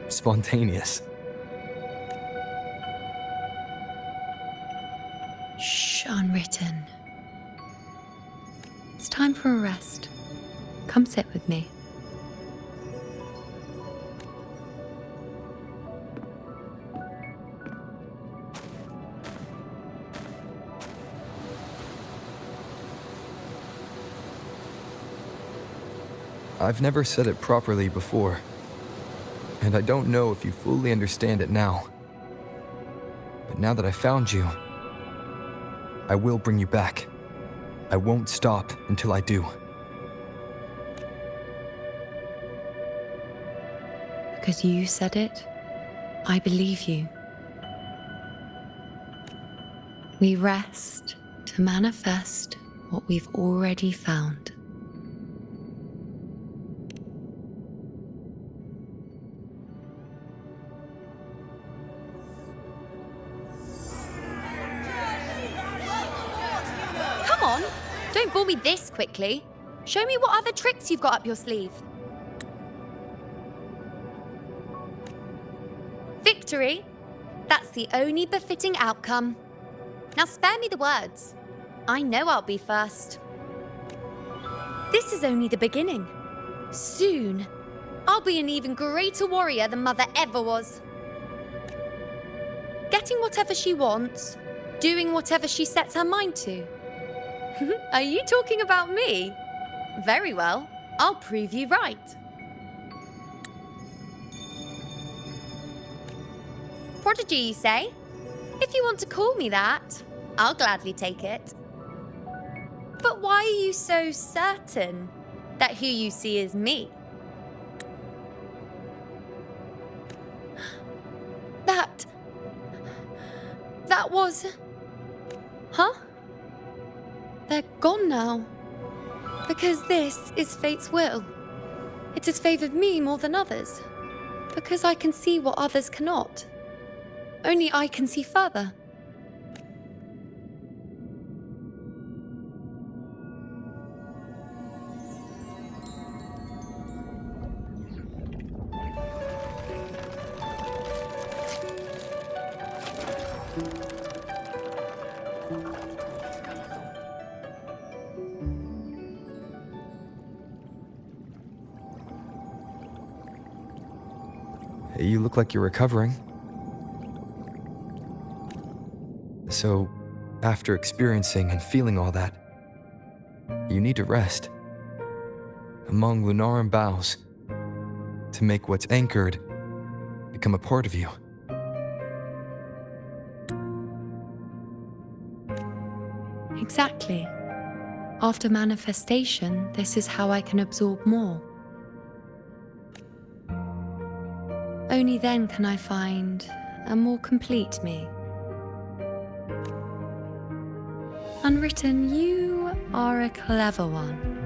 spontaneous. Shh, unwritten. It's time for a rest. Come sit with me. I've never said it properly before, and I don't know if you fully understand it now. But now that I found you, I will bring you back. I won't stop until I do. Because you said it, I believe you. We rest to manifest what we've already found. Don't bore me this quickly. Show me what other tricks you've got up your sleeve. Victory? That's the only befitting outcome. Now spare me the words. I know I'll be first. This is only the beginning. Soon, I'll be an even greater warrior than Mother ever was. Getting whatever she wants, doing whatever she sets her mind to. Are you talking about me? Very well, I'll prove you right. Prodigy, you say? If you want to call me that, I'll gladly take it. But why are you so certain that who you see is me? That was... Huh? They're gone now. Because this is fate's will. It has favored me more than others. Because I can see what others cannot. Only I can see further. You look like you're recovering. So, after experiencing and feeling all that, you need to rest among Lunaran boughs to make what's anchored become a part of you. Exactly. After manifestation, this is how I can absorb more. Only then can I find a more complete me. Unwritten, you are a clever one.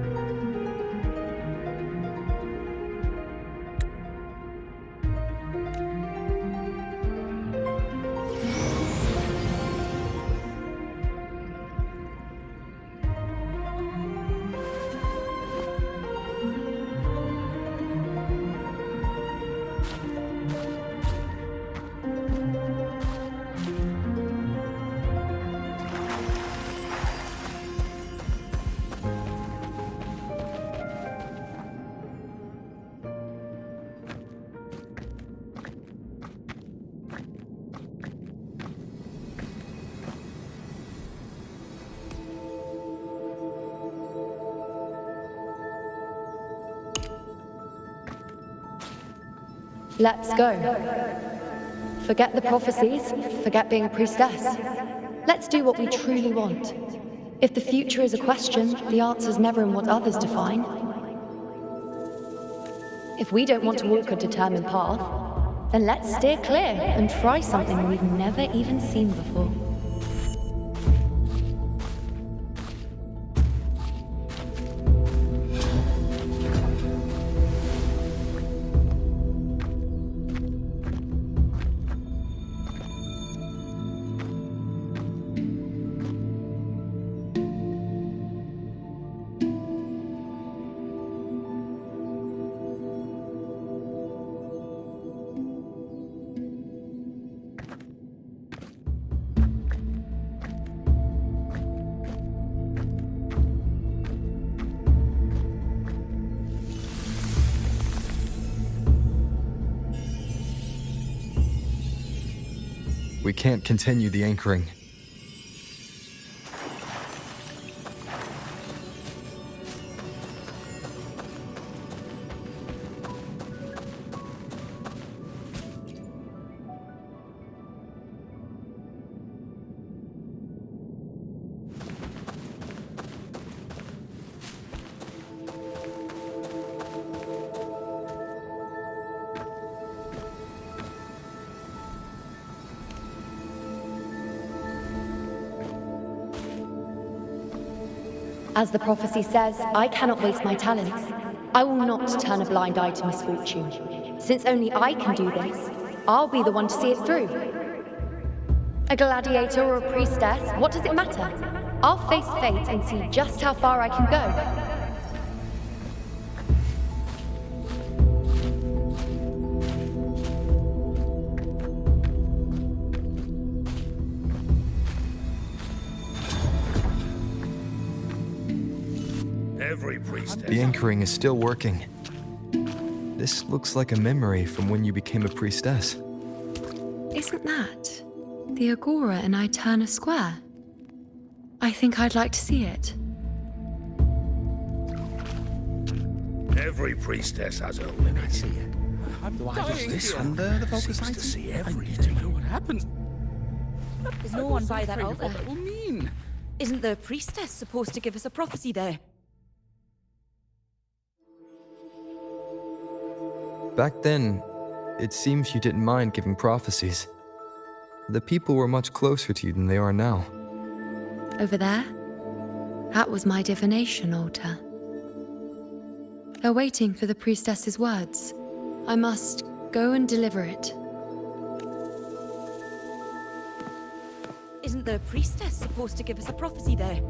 Let's go. Forget the prophecies, forget being a priestess. Let's do what we truly want. If the future is a question, the answer's never in what others define. If we don't want to walk a determined path, then let's steer clear and try something we've never even seen before. We can't continue the anchoring. As the prophecy says, I cannot waste my talents. I will not turn a blind eye to misfortune. Since only I can do this, I'll be the one to see it through. A gladiator or a priestess, what does it matter? I'll face fate and see just how far I can go. The anchoring is still working. This looks like a memory from when you became a priestess. Isn't that the Agora in Eterna Square? I think I'd like to see it. Every priestess has her limits. I'm dying This here. one the focus seems to see everything. I know what happens. There's no one by that What altar. that will mean. Isn't the priestess supposed to give us a prophecy there? Back then, it seems you didn't mind giving prophecies. The people were much closer to you than they are now. Over there? That was my divination altar. They're waiting for the priestess's words. I must go and deliver it. Isn't the priestess supposed to give us a prophecy there?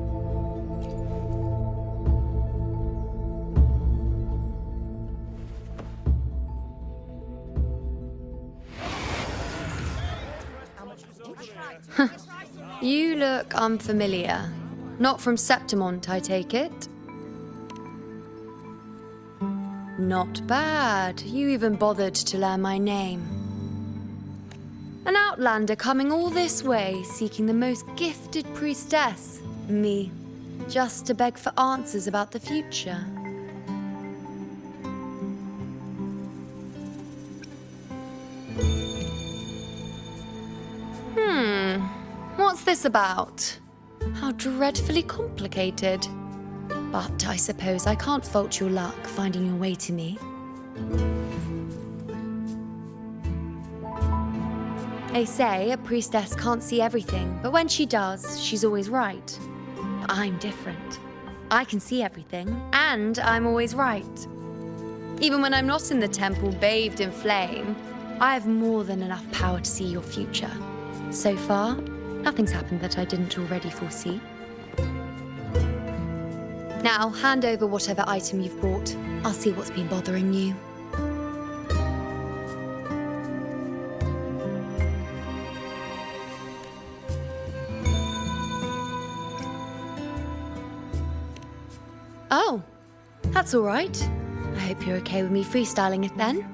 You look unfamiliar. Not from Septimont, I take it? Not bad. You even bothered to learn my name. An outlander coming all this way, seeking the most gifted priestess, me, just to beg for answers about the future. What's this about? How dreadfully complicated. But I suppose I can't fault your luck finding your way to me. They say a priestess can't see everything, but when she does, she's always right. But I'm different. I can see everything, and I'm always right. Even when I'm not in the temple bathed in flame, I have more than enough power to see your future. So far, nothing's happened that I didn't already foresee. Now, hand over whatever item you've brought. I'll see what's been bothering you. Oh, that's all right. I hope you're okay with me freestyling it then.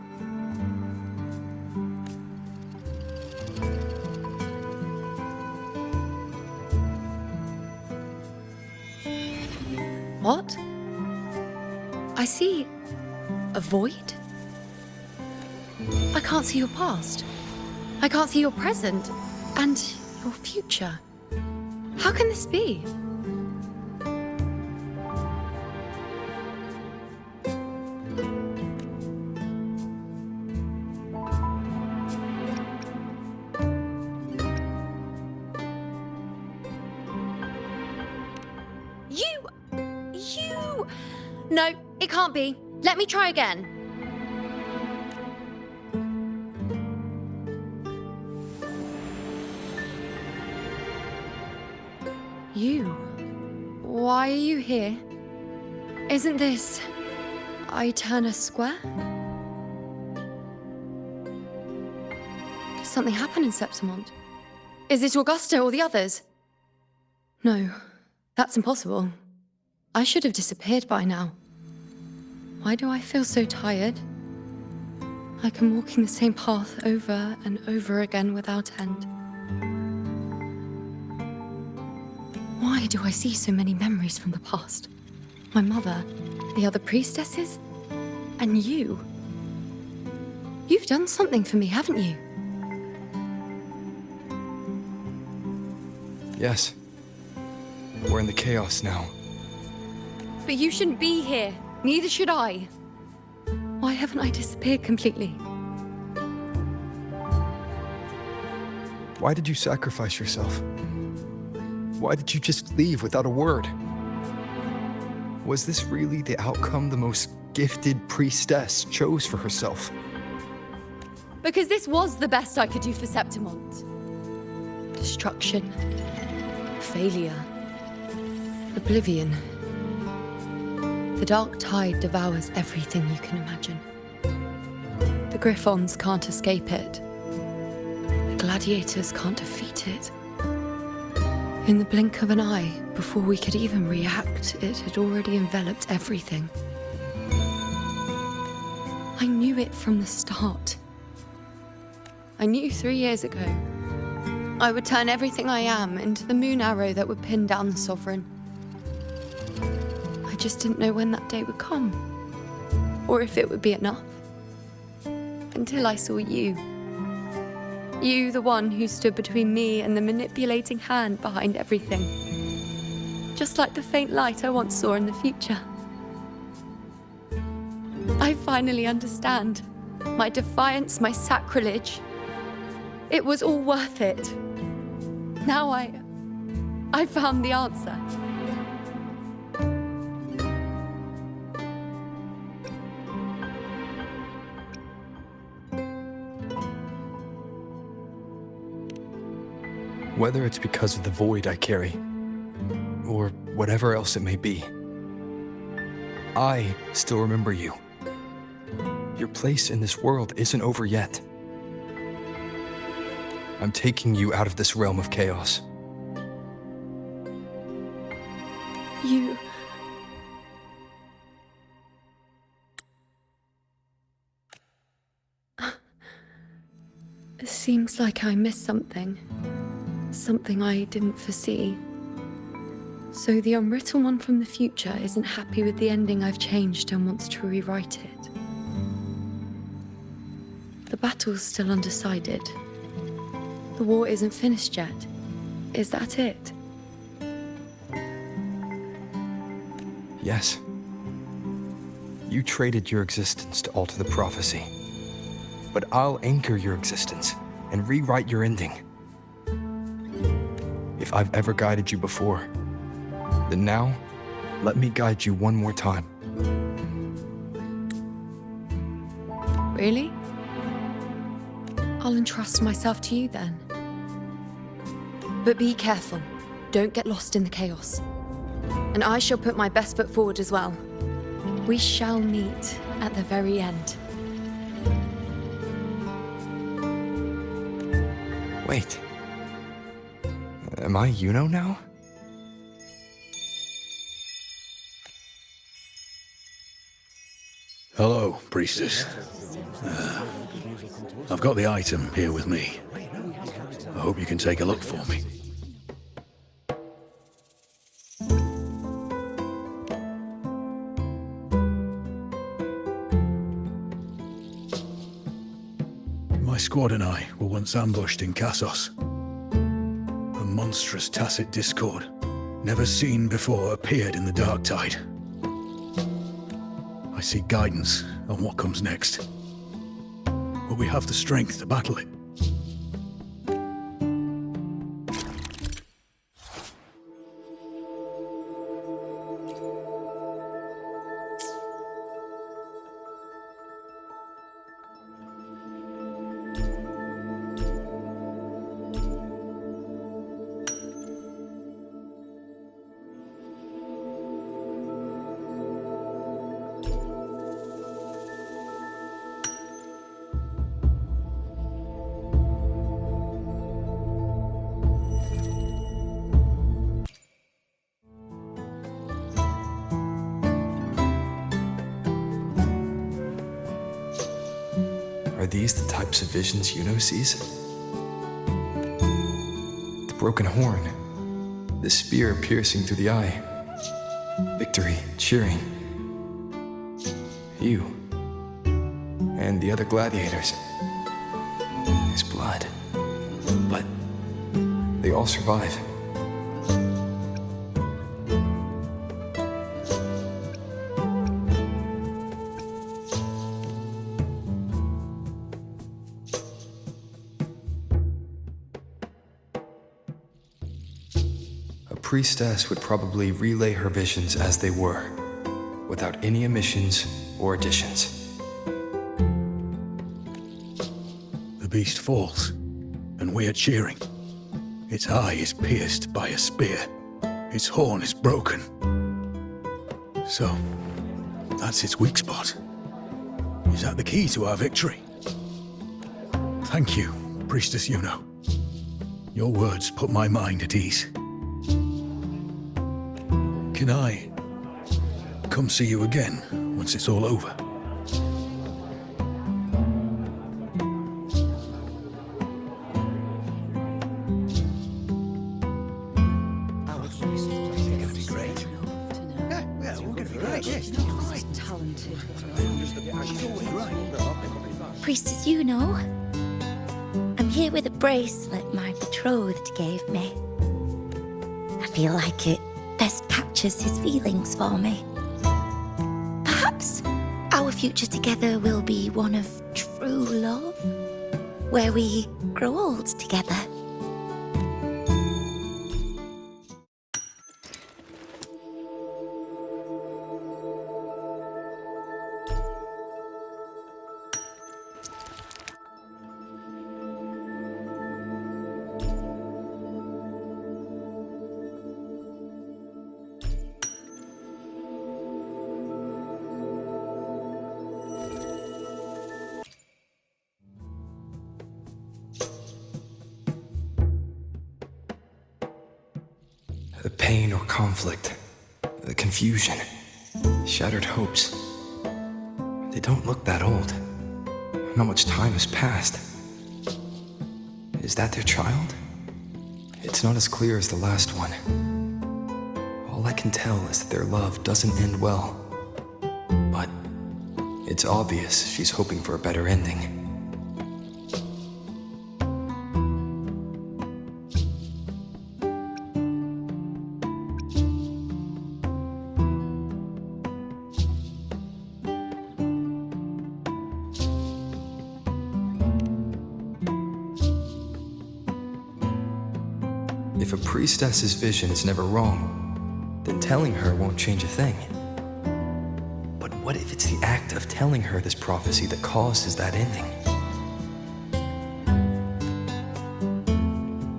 What? I see a void? I can't see your past. I can't see your present and your future. How can this be? No, it can't be. Let me try again. You? Why are you here? Isn't this Iuno Square? Did something happen in Septimont? Is it Augusta or the others? No, that's impossible. I should have disappeared by now. Why do I feel so tired? Like I'm walking the same path over and over again without end. Why do I see so many memories from the past? My mother, the other priestesses, and you. You've done something for me, haven't you? Yes. We're in the chaos now. But you shouldn't be here. Neither should I. Why haven't I disappeared completely? Why did you sacrifice yourself? Why did you just leave without a word? Was this really the outcome the most gifted priestess chose for herself? Because this was the best I could do for Septimont. Destruction. Failure. Oblivion. The dark tide devours everything you can imagine. The Griffons can't escape it. The gladiators can't defeat it. In the blink of an eye, before we could even react, it had already enveloped everything. I knew it from the start. I knew 3 years ago I would turn everything I am into the moon arrow that would pin down the Sovereign. I just didn't know when that day would come, or if it would be enough. Until I saw you. You, the one who stood between me and the manipulating hand behind everything. just like the faint light I once saw in the future. I finally understand. My defiance, my sacrilege. It was all worth it. Now I found the answer. Whether it's because of the void I carry, or whatever else it may be, I still remember you. Your place in this world isn't over yet. I'm taking you out of this realm of chaos. You... It seems like I missed something. Something I didn't foresee. So the unwritten one from the future isn't happy with the ending I've changed and wants to rewrite it. The battle's still undecided. The war isn't finished yet. Is that it? Yes. You traded your existence to alter the prophecy. But I'll anchor your existence and rewrite your ending. If I've ever guided you before, then now, let me guide you one more time. Really? I'll entrust myself to you then. But be careful. Don't get lost in the chaos. And I shall put my best foot forward as well. We shall meet at the very end. Wait. Am I Iuno now? Hello, priestess. I've got the item here with me. I hope you can take a look for me. My squad and I were once ambushed in Kassos. A monstrous tacit discord, never seen before, appeared in the dark tide. I seek guidance on what comes next. Will we have the strength to battle it? Are these the types of visions Iuno sees? The broken horn, the spear piercing through the eye, victory cheering, you, and the other gladiators. His blood, but they all survive. A priestess would probably relay her visions as they were, without any omissions or additions. The beast falls, and we are cheering. Its eye is pierced by a spear. Its horn is broken. So, that's its weak spot. Is that the key to our victory? Thank you, Priestess Iuno. Your words put my mind at ease. Can I come see you again once it's all over? Priestess Iuno, I'm here with a bracelet my betrothed gave me. I feel like it best captures his feelings for me. Perhaps our future together will be one of true love, where we grow old together. The pain or conflict, the confusion, shattered hopes. They don't look that old. Not much time has passed. Is that their child? It's not as clear as the last one. All I can tell is that their love doesn't end well. But it's obvious she's hoping for a better ending. If a priestess's vision is never wrong, then telling her won't change a thing. But what if it's the act of telling her this prophecy that causes that ending?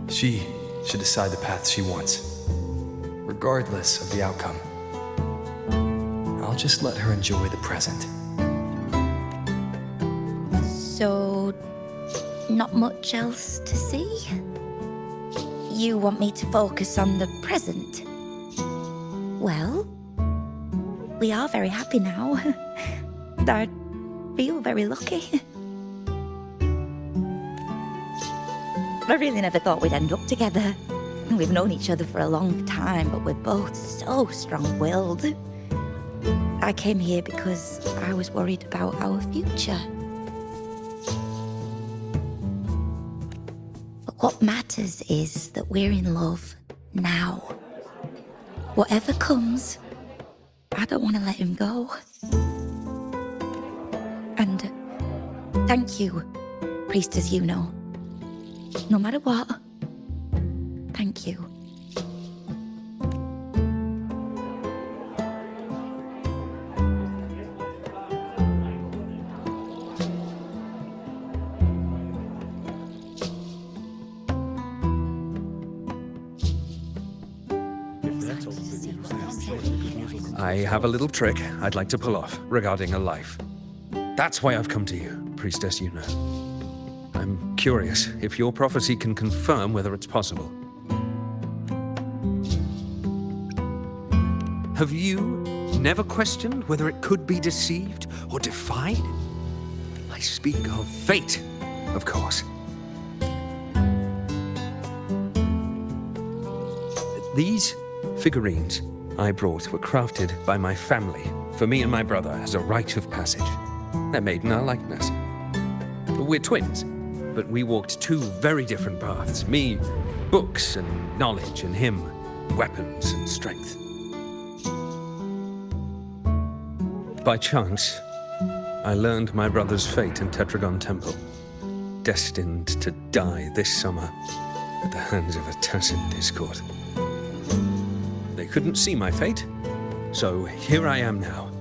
She should decide the path she wants, regardless of the outcome. I'll just let her enjoy the present. So, not much else to see? You want me to focus on the present? Well, we are very happy now. I feel very lucky. I really never thought we'd end up together. We've known each other for a long time, but we're both so strong-willed. I came here because I was worried about our future. What matters is that we're in love now. Whatever comes, I don't want to let him go. And thank you, Priestess Iuno. No matter what, thank you. I have a little trick I'd like to pull off regarding a life. That's why I've come to you, Priestess Iuno. I'm curious if your prophecy can confirm whether it's possible. Have you never questioned whether it could be deceived or defied? I speak of fate, of course. These figurines I brought were crafted by my family for me and my brother as a rite of passage. They're made in our likeness. We're twins, but we walked two very different paths. Me, books and knowledge, and him, weapons and strength. By chance, I learned my brother's fate in Tetragon Temple, destined to die this summer at the hands of a tacit discord. They couldn't see my fate, so here I am now.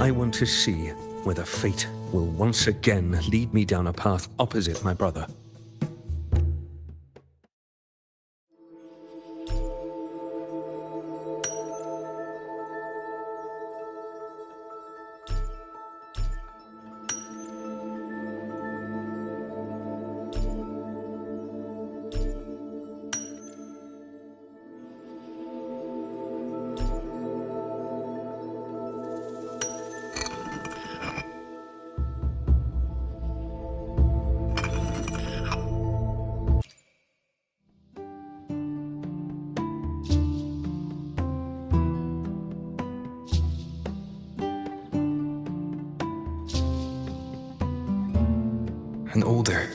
I want to see whether fate will once again lead me down a path opposite my brother. An older,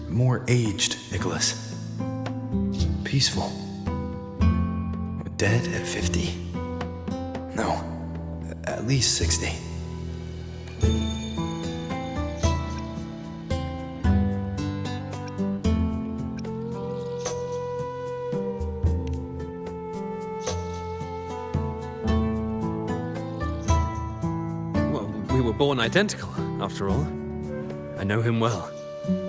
more aged Nicholas. peaceful. Dead at 50. No, at least 60. Well, we were born identical, after all. I know him well.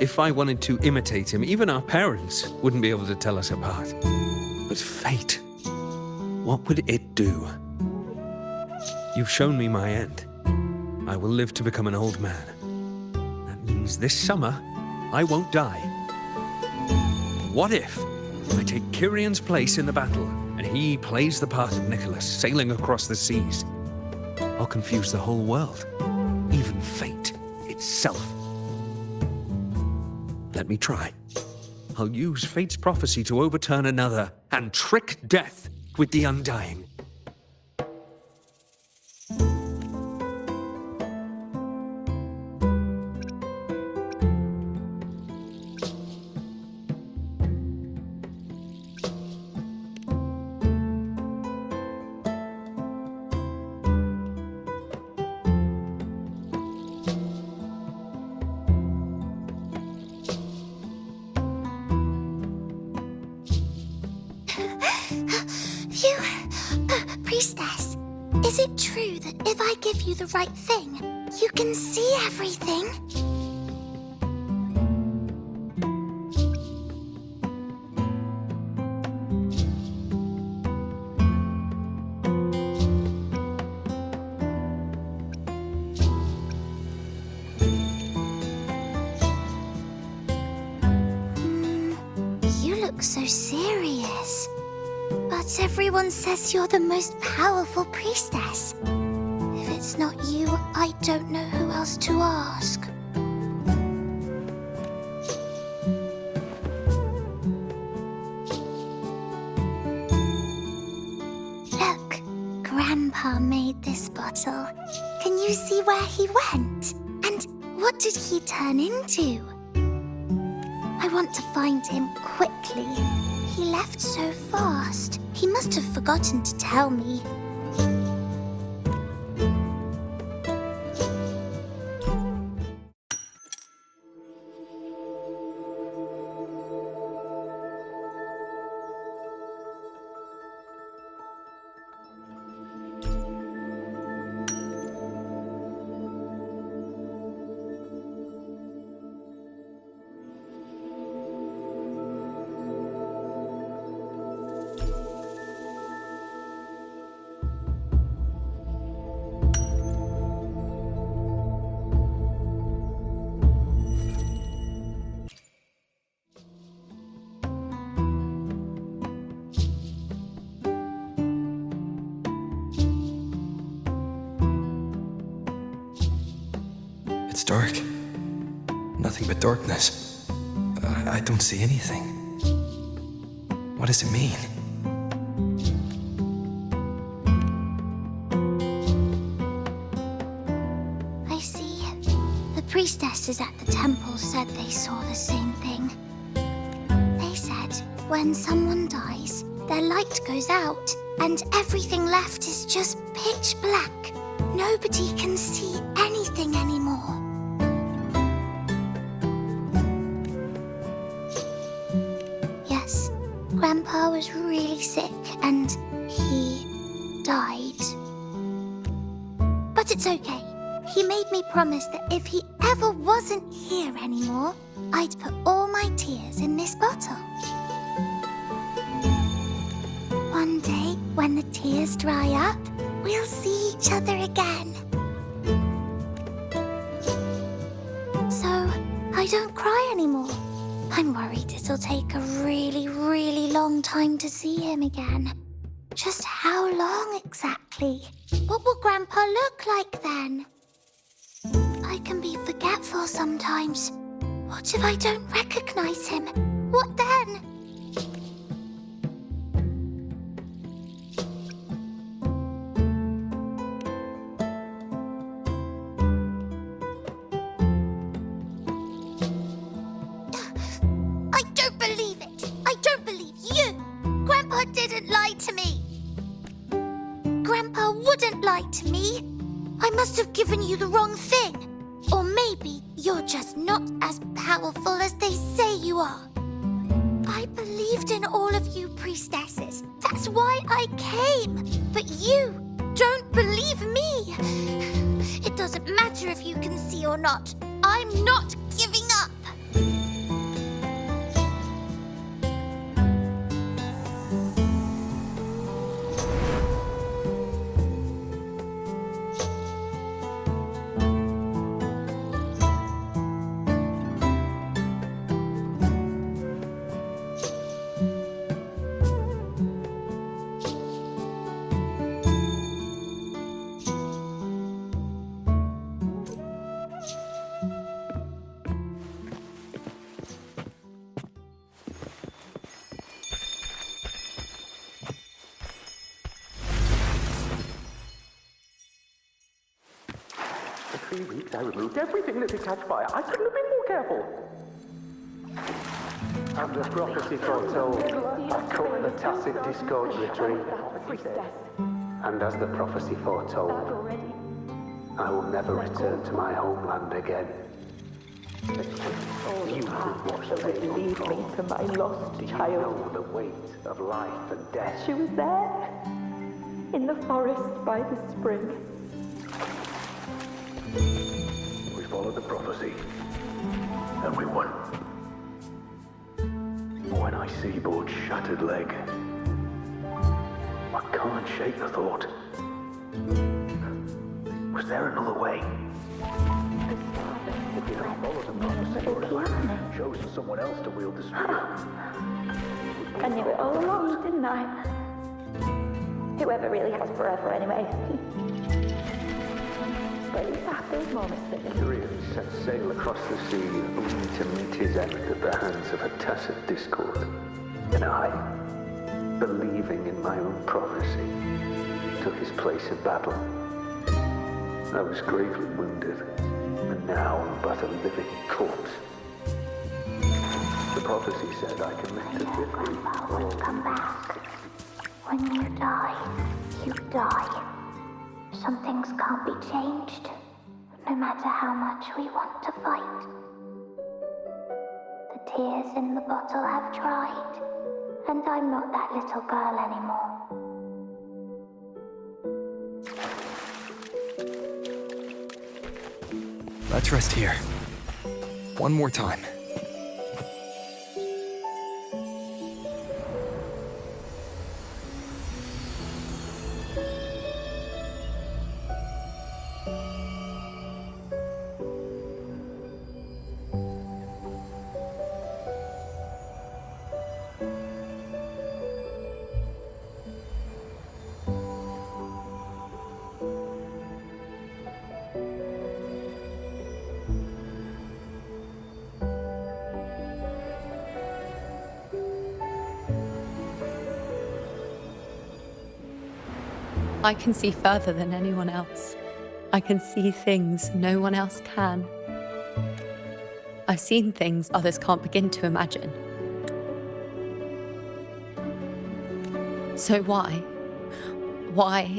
If I wanted to imitate him, even our parents wouldn't be able to tell us apart. But fate, what would it do? You've shown me my end. I will live to become an old man. That means this summer, I won't die. What if I take Kyrion's place in the battle, and he plays the part of Nicholas, sailing across the seas? I'll confuse the whole world, even fate itself. Let me try. I'll use fate's prophecy to overturn another and trick death with the undying. Priestess, is it true that if I give you the right thing, you can see everything? You look so serious. But everyone says you're the most powerful priestess. If it's not you, I don't know who else to ask. Look, Grandpa made this bottle. Can you see where he went? And what did he turn into? I want to find him quickly. He left so fast. He must have forgotten to tell me. It's dark. Nothing but darkness. I don't see anything. What does it mean? I see. The priestesses at the temple said they saw the same thing. They said when someone dies, their light goes out, and everything left is just pitch black. Nobody can see anything anymore. Yes, Grandpa was really sick and he died. But it's okay. He made me promise that if he ever wasn't here anymore, I'd put all my tears in this bottle. One day, when the tears dry up, we'll see each other again. So, I don't cry anymore. I'm worried it'll take a really, really long time to see him again. Just how long exactly? What will Grandpa look like then? I can be forgetful sometimes. What if I don't recognize him? What then? I don't believe it! I don't believe you! wouldn't lie to me. I must have given you the wrong thing. Or maybe you're just not as powerful as they say you are. I believed in all of you priestesses. That's why I came. But you don't believe me. It doesn't matter if you can see or not. I'm not giving up. For 3 weeks, I removed everything that could catch fire. I couldn't have been more careful. And the prophecy foretold, I cut the tacit discord retreat. And as the prophecy foretold, I will never return to my homeland again. You could watch the baby lead me to my lost child. You know the weight of life and death. She was there, in the forest by the spring. We followed the prophecy, and we won. When I see Board's shattered leg, I can't shake the thought. Was there another way? If we had followed the prophecy, or had chosen someone else to wield the spear. I knew it all along, didn't I? Whoever really has forever, anyway. But at least I have those moments that Uriel set sail across the sea, only to meet his end at the hands of a tacit discord. And I, believing in my own prophecy, took his place in battle. I was gravely wounded, and now I'm but a living corpse. The prophecy said I committed 50. Will come back. When you die, you die. Some things can't be changed, no matter how much we want to fight. The tears in the bottle have dried, and I'm not that little girl anymore. Let's rest here. One more time. I can see further than anyone else. I can see things no one else can. I've seen things others can't begin to imagine. So why,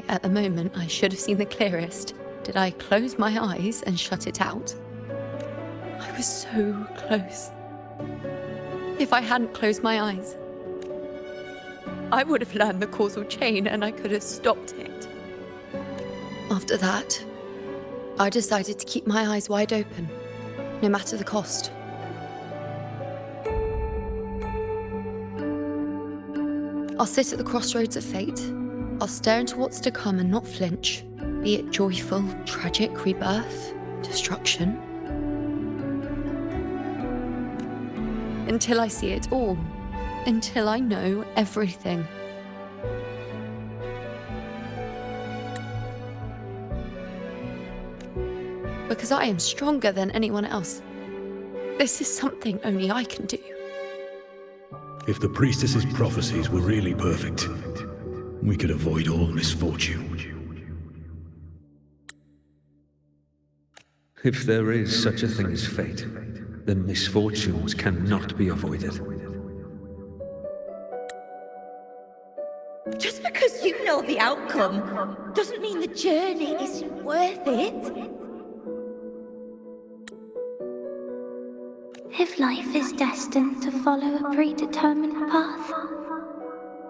at the moment I should have seen the clearest, did I close my eyes and shut it out? I was so close. If I hadn't closed my eyes, I would have learned the causal chain and I could have stopped it. After that, I decided to keep my eyes wide open, no matter the cost. I'll sit at the crossroads of fate. I'll stare into what's to come and not flinch, be it joyful, tragic, rebirth, destruction. Until I see it all. Until I know everything. Because I am stronger than anyone else. This is something only I can do. If the priestess's prophecies were really perfect, we could avoid all misfortune. If there is such a thing as fate, then misfortunes cannot be avoided. Just because you know about the outcome doesn't mean the journey is worth it. If life is destined to follow a predetermined path,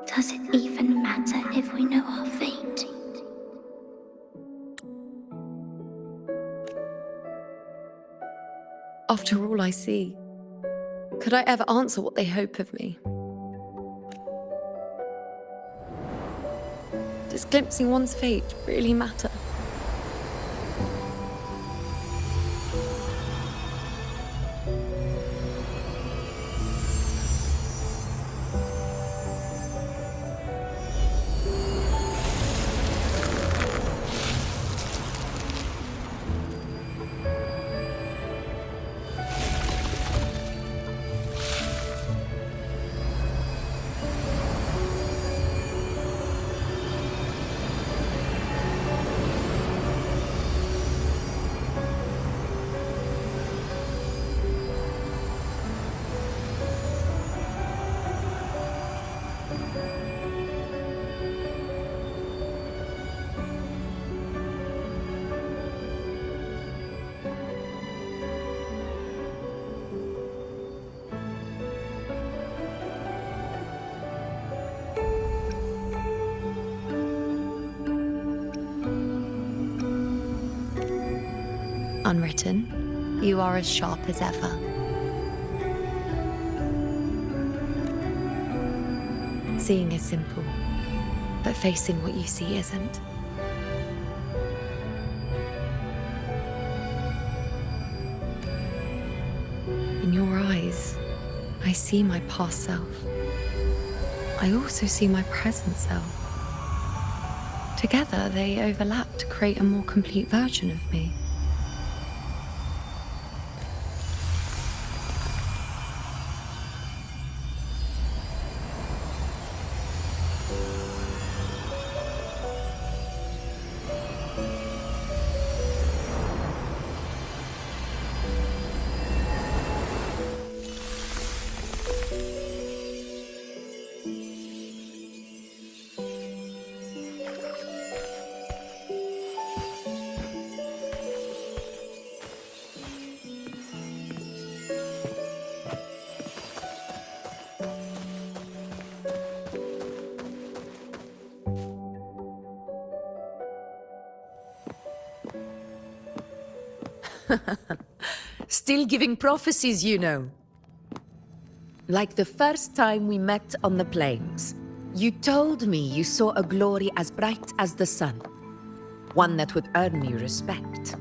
does it even matter if we know our fate? After all I see, could I ever answer what they hope of me? Does glimpsing one's fate really matter? Unwritten, you are as sharp as ever. Seeing is simple, but facing what you see isn't. In your eyes, I see my past self. I also see my present self. Together, they overlap to create a more complete version of me. Still giving prophecies, you know. Like the first time we met on the plains, you told me you saw a glory as bright as the sun, one that would earn you respect.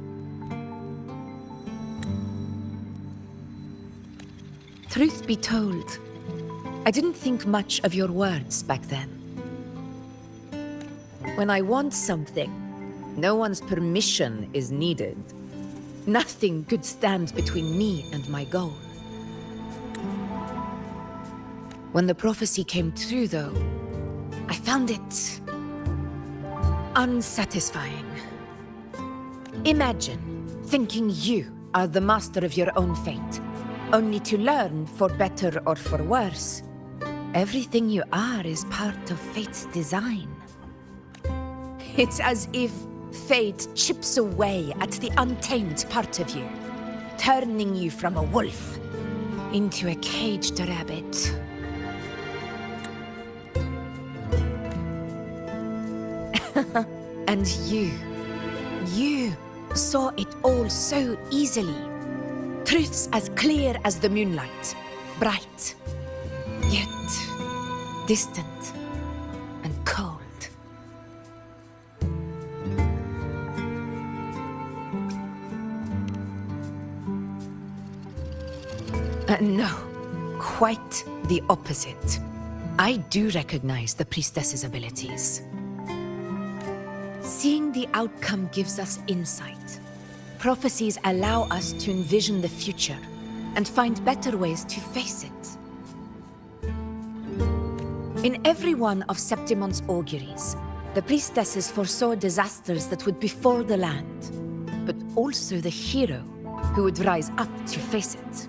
Truth be told, I didn't think much of your words back then. When I want something, no one's permission is needed. Nothing could stand between me and my goal. When the prophecy came true, though, I found it unsatisfying. Imagine thinking you are the master of your own fate, only to learn, for better or for worse, everything you are is part of fate's design. It's as if fate chips away at the untamed part of you, turning you from a wolf into a caged rabbit. And you saw it all so easily. Truths as clear as the moonlight, bright, yet distant and cold. No, quite the opposite. I do recognize the priestess's abilities. Seeing the outcome gives us insight. Prophecies allow us to envision the future and find better ways to face it. In every one of Septimon's auguries, the priestesses foresaw disasters that would befall the land, but also the hero who would rise up to face it.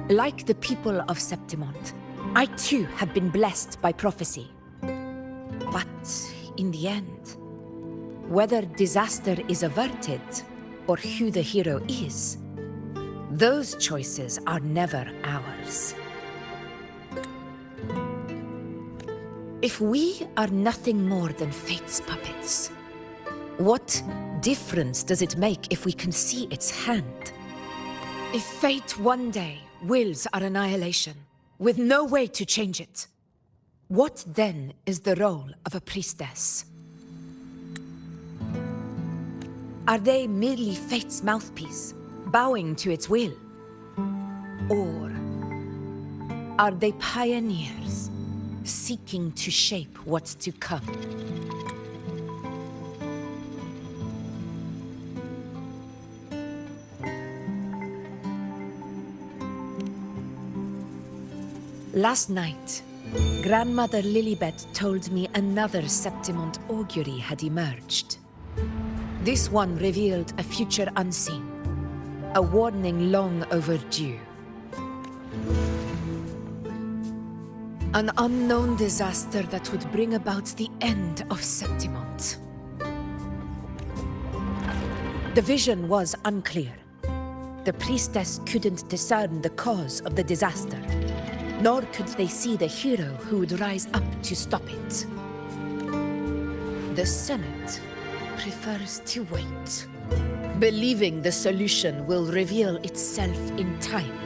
Like the people of Septimont, I too have been blessed by prophecy. But in the end, whether disaster is averted or who the hero is, those choices are never ours. If we are nothing more than fate's puppets, what difference does it make if we can see its hand? If fate one day wills our annihilation, with no way to change it, what then is the role of a priestess? Are they merely fate's mouthpiece, bowing to its will? Or are they pioneers, seeking to shape what's to come? Last night, Grandmother Lilibet told me another Septimont augury had emerged. This one revealed a future unseen, a warning long overdue. An unknown disaster that would bring about the end of Septimont. The vision was unclear. The priestess couldn't discern the cause of the disaster, nor could they see the hero who would rise up to stop it. The Senate prefers to wait, believing the solution will reveal itself in time.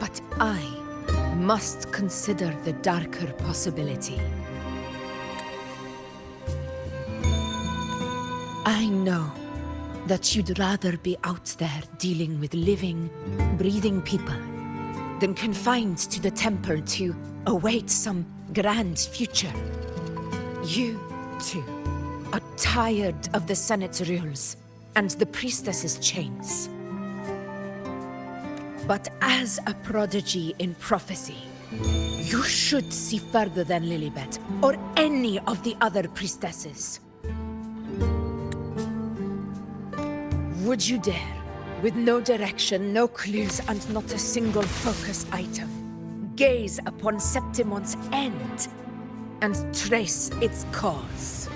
But I must consider the darker possibility. I know that you'd rather be out there dealing with living, breathing people than confined to the temple to await some grand future. You, too, are tired of the Senate's rules and the priestess's chains. But as a prodigy in prophecy, you should see further than Lilibet or any of the other priestesses. Would you dare, with no direction, no clues, and not a single focus item, gaze upon Septimont's end and trace its cause?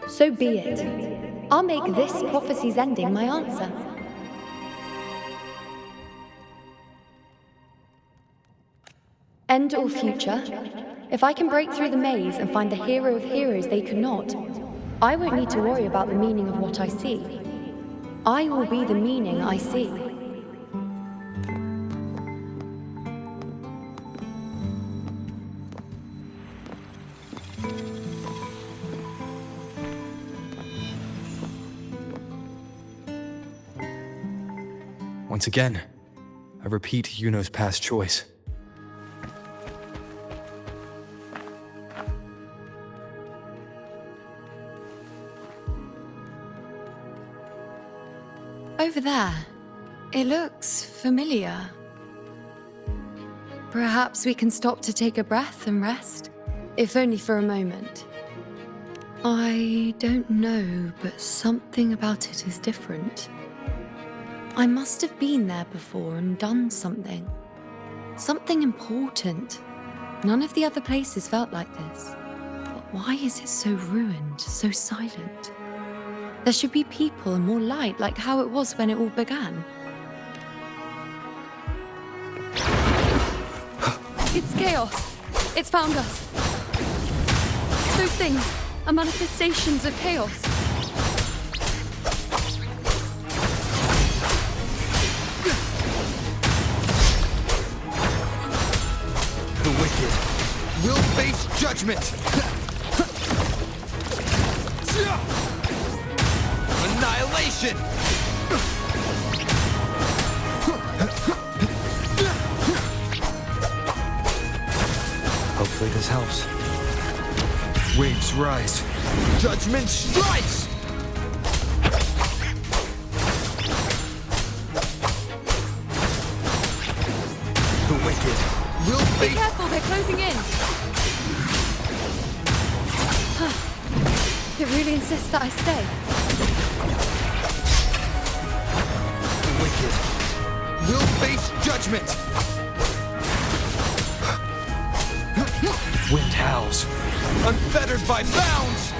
So be it. I'll make this prophecy's ending my answer. End or future, if I can break through the maze and find the hero of heroes they could not, I won't need to worry about the meaning of what I see. I will be the meaning I see. Once again, I repeat Iuno's past choice. Over there. It looks familiar. Perhaps we can stop to take a breath and rest, if only for a moment. I don't know, but something about it is different. I must have been there before and done something. Something important. None of the other places felt like this. But why is it so ruined, so silent? There should be people and more light, like how it was when it all began. It's chaos. It's found us. Those things are manifestations of chaos. The wicked will face judgment! Annihilation! Hopefully this helps. Waves rise. Judgment strikes! really insist that I stay? The wicked will face judgment! Wind howls, unfettered by bounds!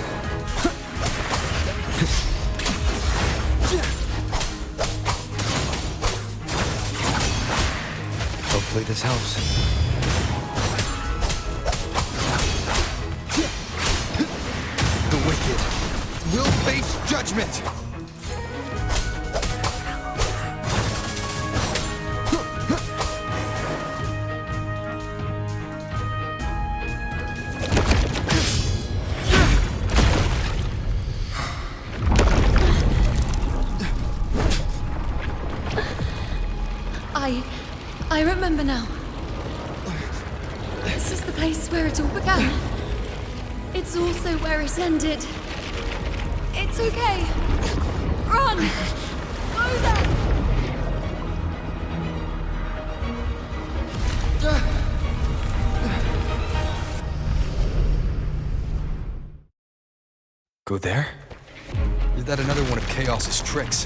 Hopefully this helps. The wicked will face judgment! I remember now. This is the place where it all began. It's also where it ended. It's okay. Run! Go there! Go there? Is that another one of Chaos's tricks?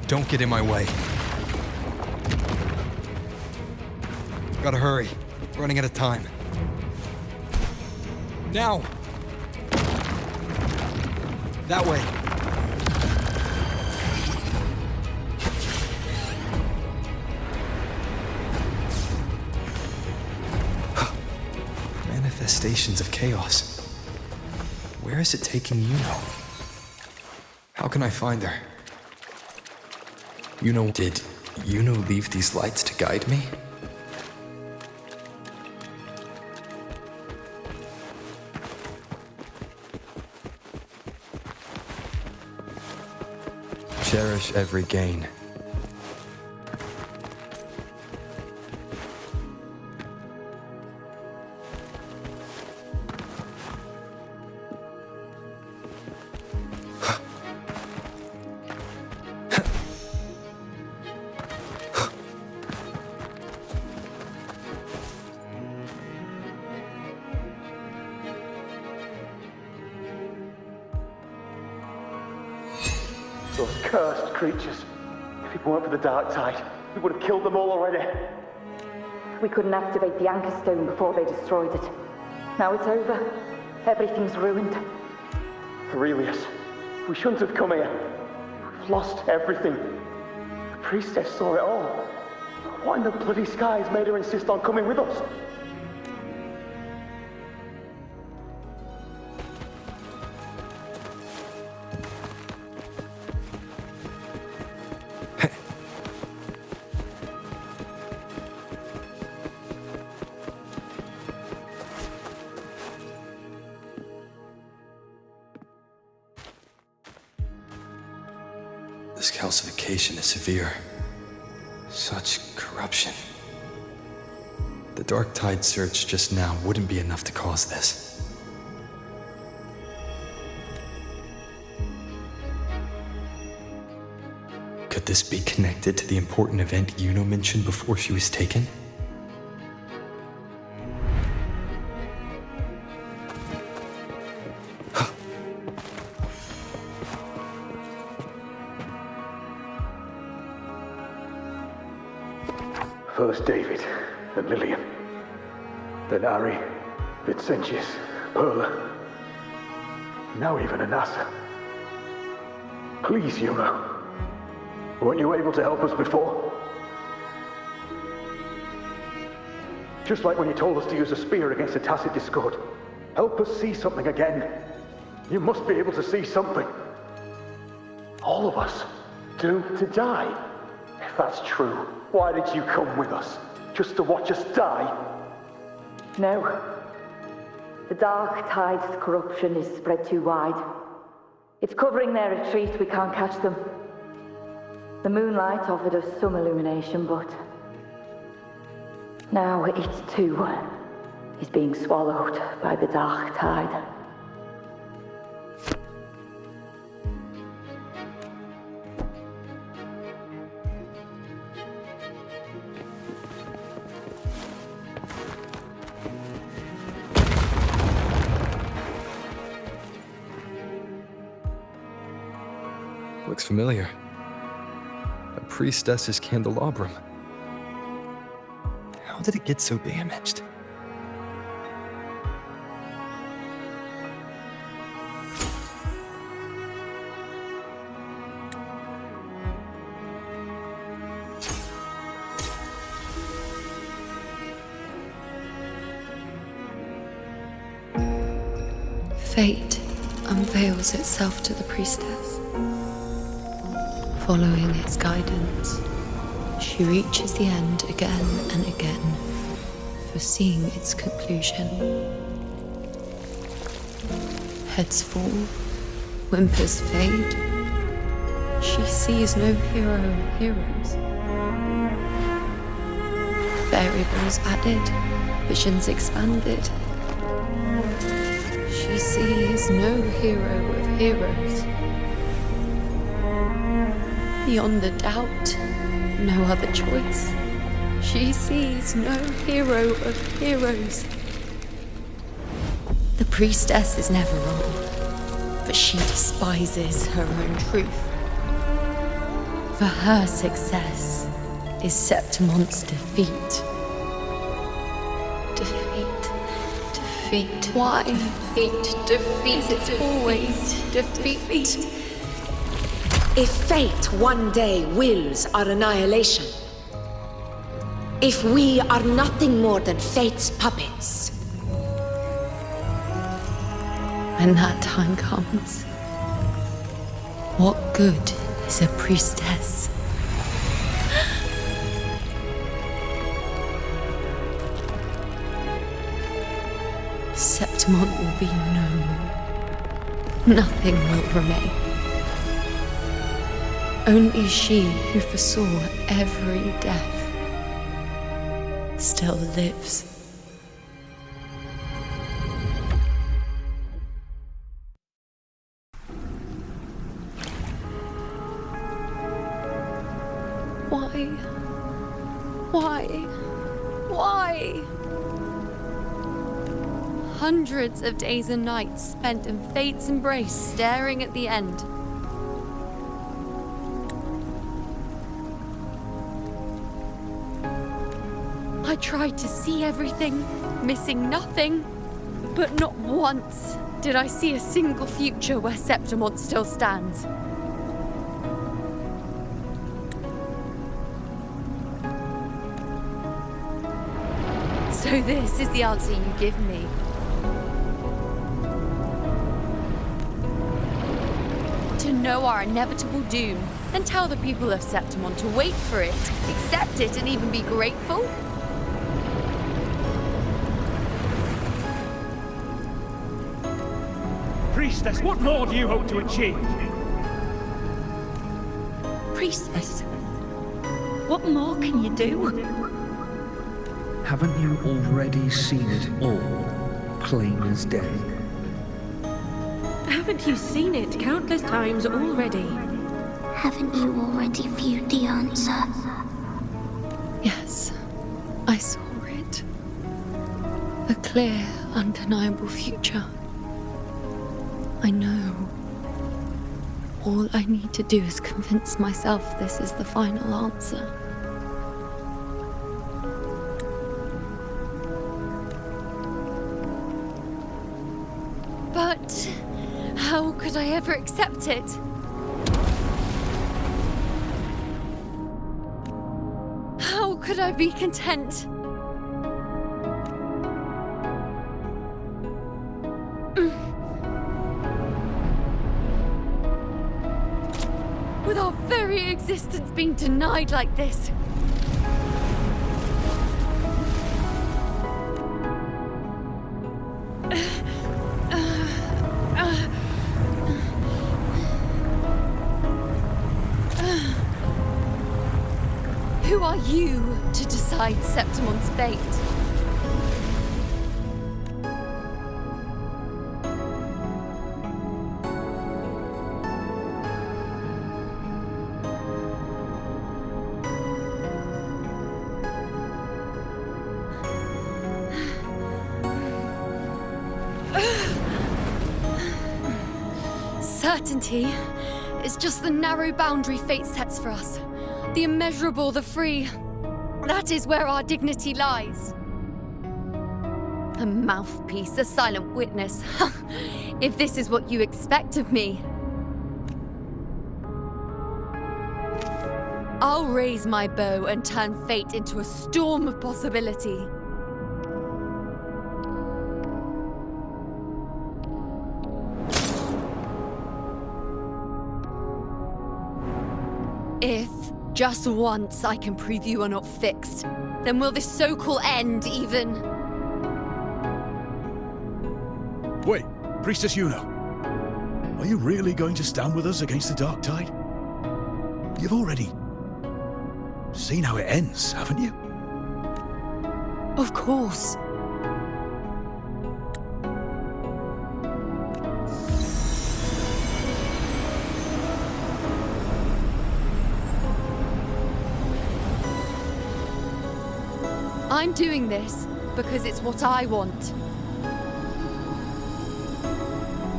Don't get in my way. Gotta hurry. Running out of time. Now! That way. Manifestations of chaos. Where is it taking Iuno? How can I find her? Did Iuno leave these lights to guide me? Cherish every gain. Those cursed creatures. If it weren't for the dark tide, we would have killed them all already. We couldn't activate the anchor stone before they destroyed it. Now it's over. Everything's ruined. Aurelius, we shouldn't have come here. We've lost everything. The priestess saw it all. What in the bloody skies made her insist on coming with us? This calcification is severe. Such corruption. The Dark Tide surge just now wouldn't be enough to cause this. Could this be connected to the important event Iuno mentioned before she was taken? First David and Lillian, then Ari, Vincentius, Perla, now even Anassa. Please, Iuno. Weren't you able to help us before? Just like when you told us to use a spear against the Tacit Discord. Help us see something again. You must be able to see something. All of us, doomed to die. If that's true, why did you come with us? Just to watch us die? No. The Dark Tide's corruption is spread too wide. It's covering their retreat, we can't catch them. The moonlight offered us some illumination, but now it too is being swallowed by the Dark Tide. looks familiar. A priestess's candelabrum. How did it get so damaged? Fate unveils itself to the priestess. Following its guidance, she reaches the end again and again, foreseeing its conclusion. Heads fall, whimpers fade. She sees no hero of heroes. Variables added, visions expanded. She sees no hero of heroes. Beyond a doubt, no other choice. She sees no hero of heroes. The priestess is never wrong, but she despises her own truth. For her success is Septimon's defeat. Defeat. Why? Defeat. It's always defeat. If fate one day wills our annihilation, if we are nothing more than fate's puppets, when that time comes, what good is a priestess? Septimon will be known. Nothing will remain. Only she who foresaw every death still lives. Why? Hundreds of days and nights spent in fate's embrace, staring at the end. I tried to see everything, missing nothing, but not once did I see a single future where Septimon still stands. So this is the answer you give me. To know our inevitable doom, and tell the people of Septimon to wait for it, accept it, and even be grateful? Priestess, what more do you hope to achieve? Priestess, what more can you do? Haven't you already seen it all, plain as day? Haven't you seen it countless times already? Haven't you already viewed the answer? Yes, I saw it. A clear, undeniable future. I know. All I need to do is convince myself this is the final answer. But how could I ever accept it? How could I be content? With our very existence being denied like this. Who are you to decide Septimon's fate? Certainty is just the narrow boundary fate sets for us. The immeasurable, the free. That is where our dignity lies. A mouthpiece, a silent witness. If this is what you expect of me. I'll raise my bow and turn fate into a storm of possibility. If, just once, I can prove you are not fixed, then will this so-called end even... Wait, Priestess Iuno. Are you really going to stand with us against the Dark Tide? You've already seen how it ends, haven't you? Of course. I'm doing this because it's what I want.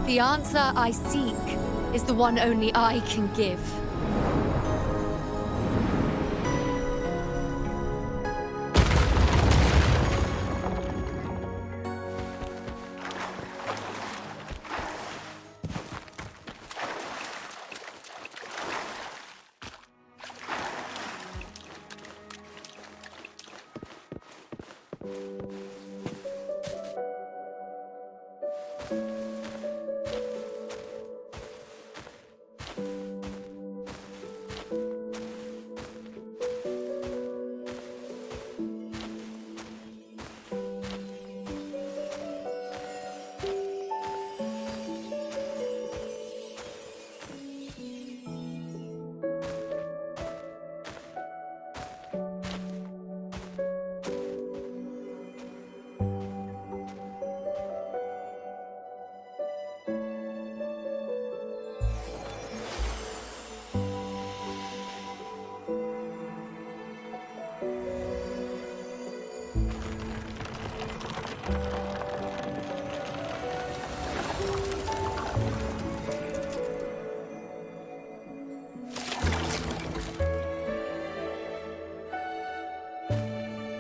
The answer I seek is the one only I can give.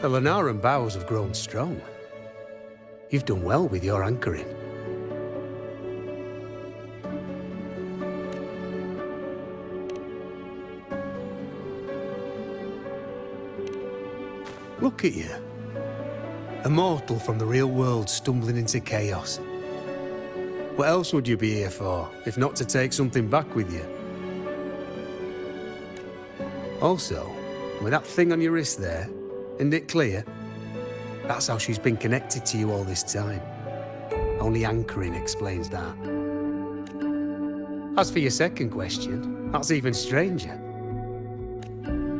The Lunaran bows have grown strong. You've done well with your anchoring. Look at you. A mortal from the real world stumbling into chaos. What else would you be here for, if not to take something back with you? Also, with that thing on your wrist there, isn't it clear? That's how she's been connected to you all this time. Only anchoring explains that. As for your second question, that's even stranger.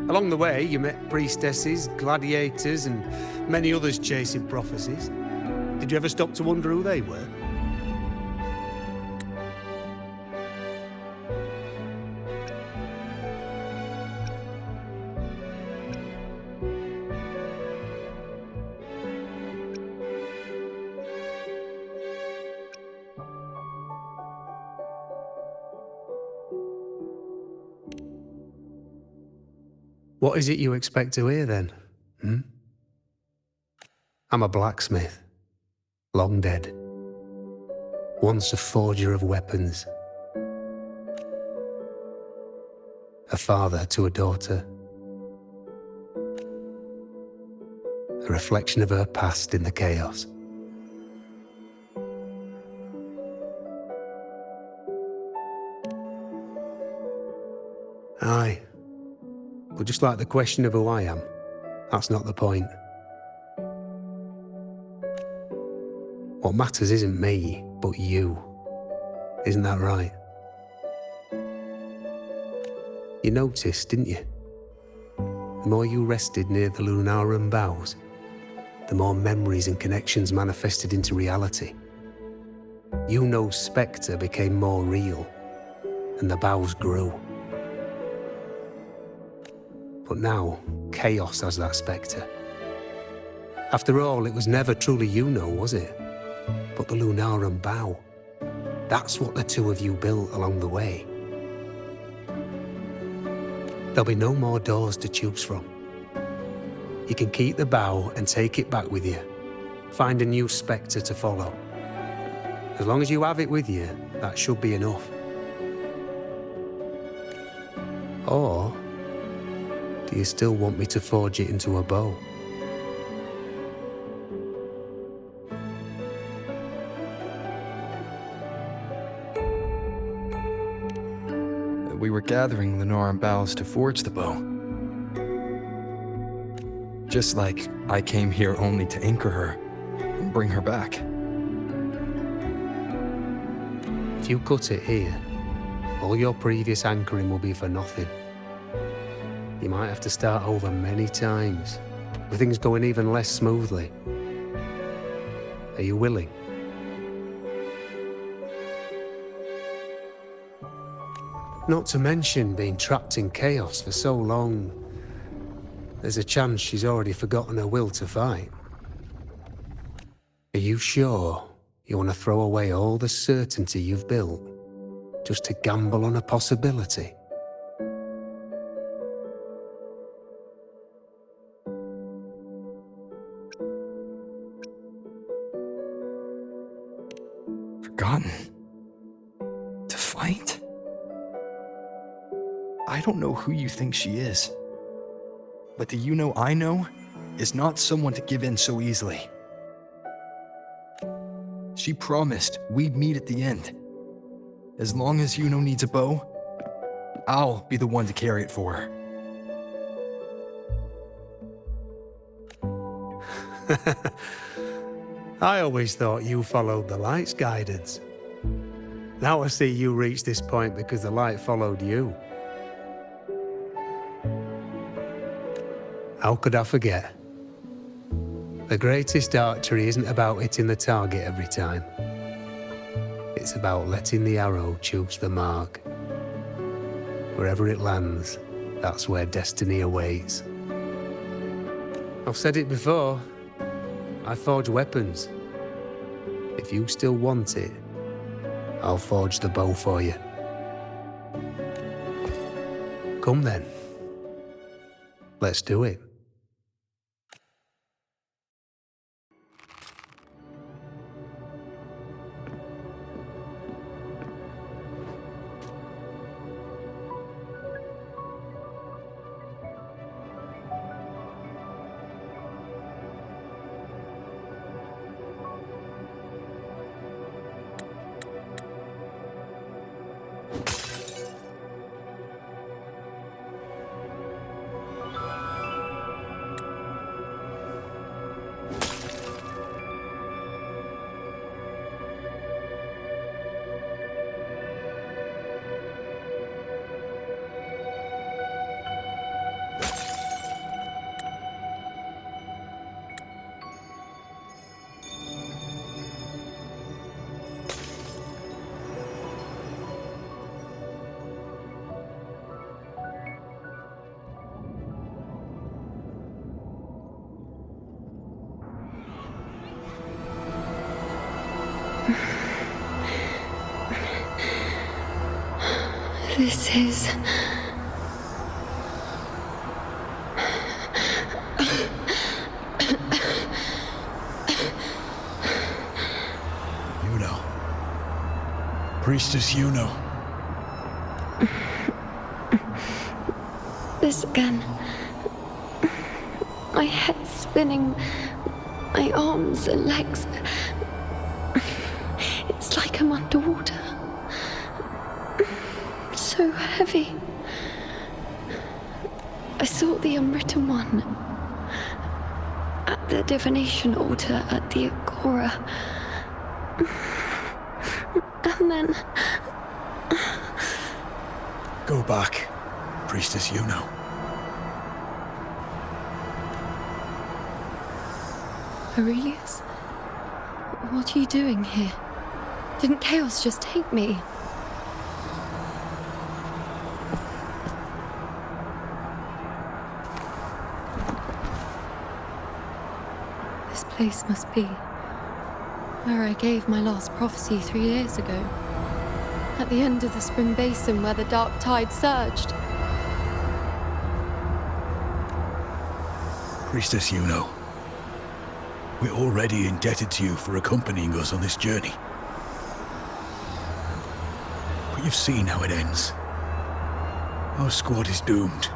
Along the way, you met priestesses, gladiators, and many others chasing prophecies. Did you ever stop to wonder who they were? What is it you expect to hear, then? I'm a blacksmith. Long dead. Once a forger of weapons. A father to a daughter. A reflection of her past in the chaos. Aye. But just like the question of who I am, that's not the point. What matters isn't me, but you. Isn't that right? You noticed, didn't you? The more you rested near the Lunaran bows, the more memories and connections manifested into reality. Iuno's spectre became more real, and the bows grew. But now, chaos has that spectre. After all, it was never truly Iuno, was it? But the Lunaran bow. That's what the two of you built along the way. there'll be no more doors to choose from. You can keep the bow and take it back with you. Find a new spectre to follow. As long as you have it with you, that should be enough. Or do you still want me to forge it into a bow? We were gathering Lenoran boughs to forge the bow. Just like I came here only to anchor her and bring her back. If you cut it here, all your previous anchoring will be for nothing. You might have to start over many times, with things going even less smoothly. Are you willing? Not to mention being trapped in chaos for so long. There's a chance she's already forgotten her will to fight. Are you sure you want to throw away all the certainty you've built just to gamble on a possibility? Forgotten? To fight? I don't know who you think she is. But the Iuno I know is not someone to give in so easily. She promised we'd meet at the end. As long as Iuno needs a bow, I'll be the one to carry it for her. I always thought you followed the light's guidance. Now I see you reached this point because the light followed you. How could I forget? The greatest archery isn't about hitting the target every time. It's about letting the arrow choose the mark. Wherever it lands, that's where destiny awaits. I've said it before. I forge weapons. If you still want it, I'll forge the bow for you. Come then. Let's do it. This is... Iuno. Priestess Iuno. This again. My head spinning, my arms and legs. It's like I'm underwater. So heavy. I saw the unwritten one at the divination altar at the Agora. And then... Go back, Priestess Iuno. Aurelius? What are you doing here? Didn't Chaos just take me? This place must be where I gave my last prophecy 3 years ago. At the end of the spring basin where the dark tide surged. Priestess Iuno, we're already indebted to you for accompanying us on this journey. But you've seen how it ends. Our squad is doomed.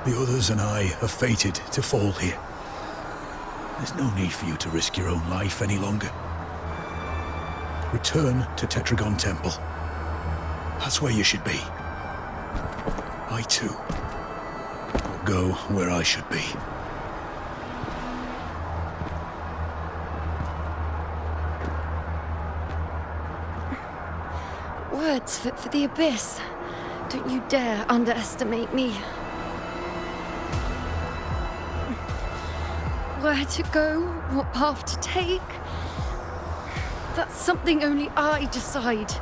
The others and I are fated to fall here. There's no need for you to risk your own life any longer. Return to Tetragon Temple. That's where you should be. I too will go where I should be. Words fit for the abyss. Don't you dare underestimate me. Where to go, what path to take, that's something only I decide.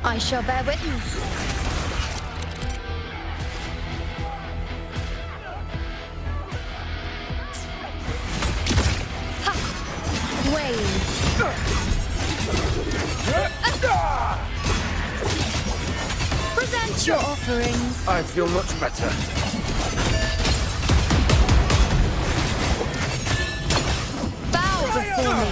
I shall bear witness. Present your offerings. I feel much better. Bow before me.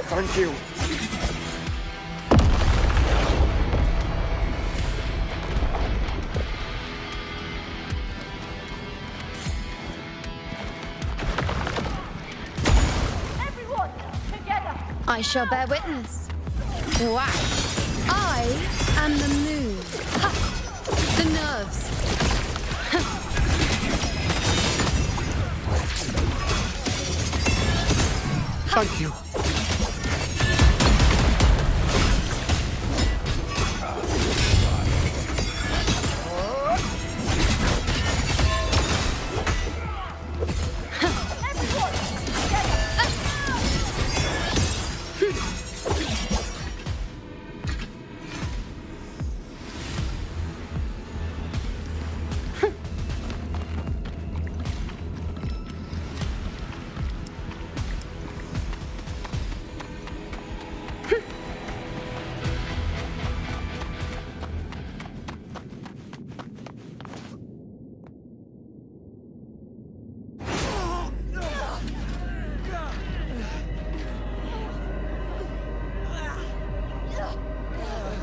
Thank you. I shall bear witness. Wow. I am the moon. Ha! The nerves. Thank you.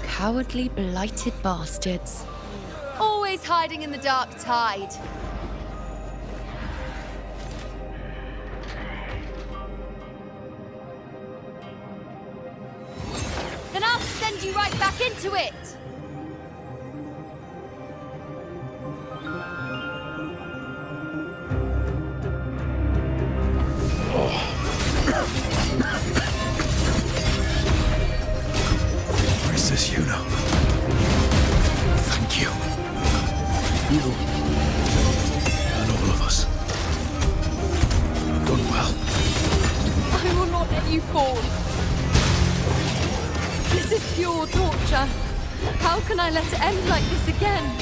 Cowardly, blighted bastards. Always hiding in the dark tide. Then I'll send you right back into it! Priestess Iuno, thank you. You and all of us have done well. I will not let you fall. This is pure torture. How can I let it end like this again?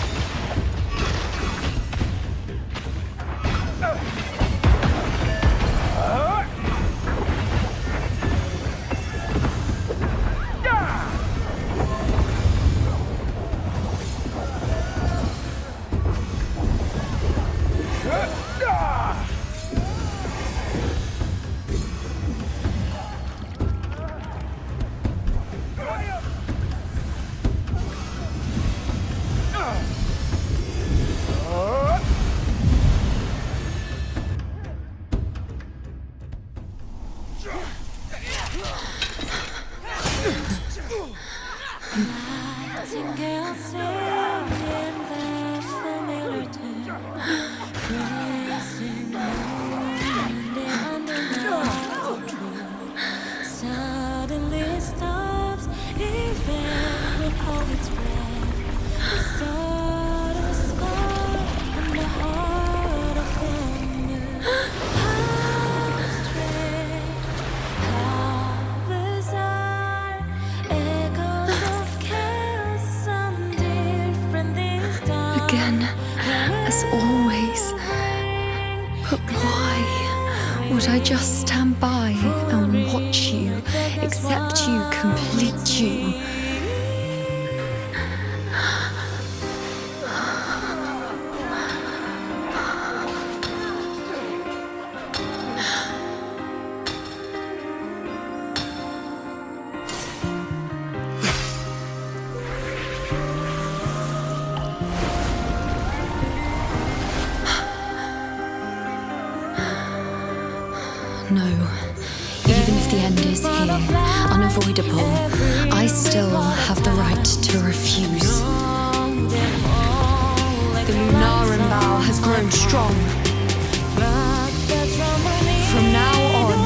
again, as always. But why would I just stand by and watch you, accept you, complete you? No. Even if the end is here, unavoidable, I still have the right to refuse. The Lunaran vow has grown strong. From now on,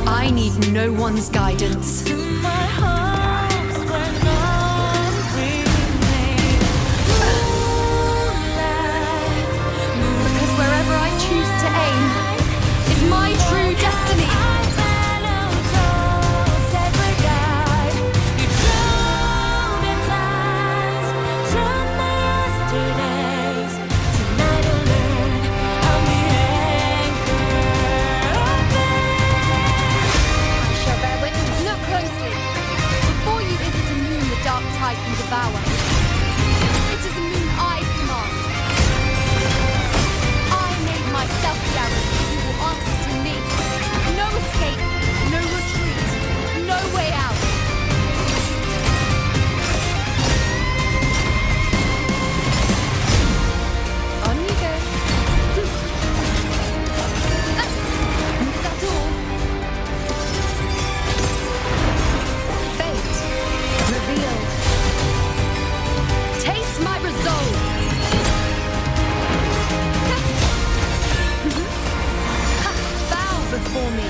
I need no one's guidance. Because wherever I choose to aim, my true destiny. I shall bear witness. Look closely. Before you is it a moon the dark tide can devour. It is a moon I command. I made myself the arrow. Answer to me. No escape, no retreat, no way out. On you go. Is that all? Fate revealed. Taste my resolve. Before me.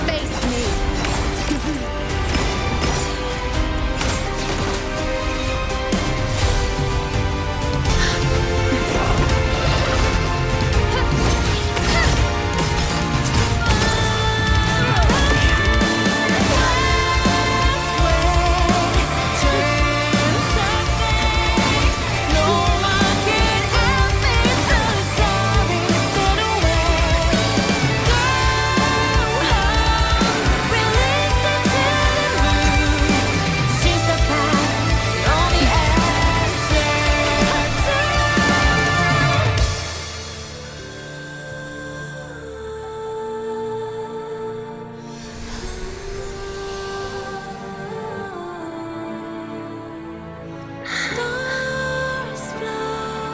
Face me.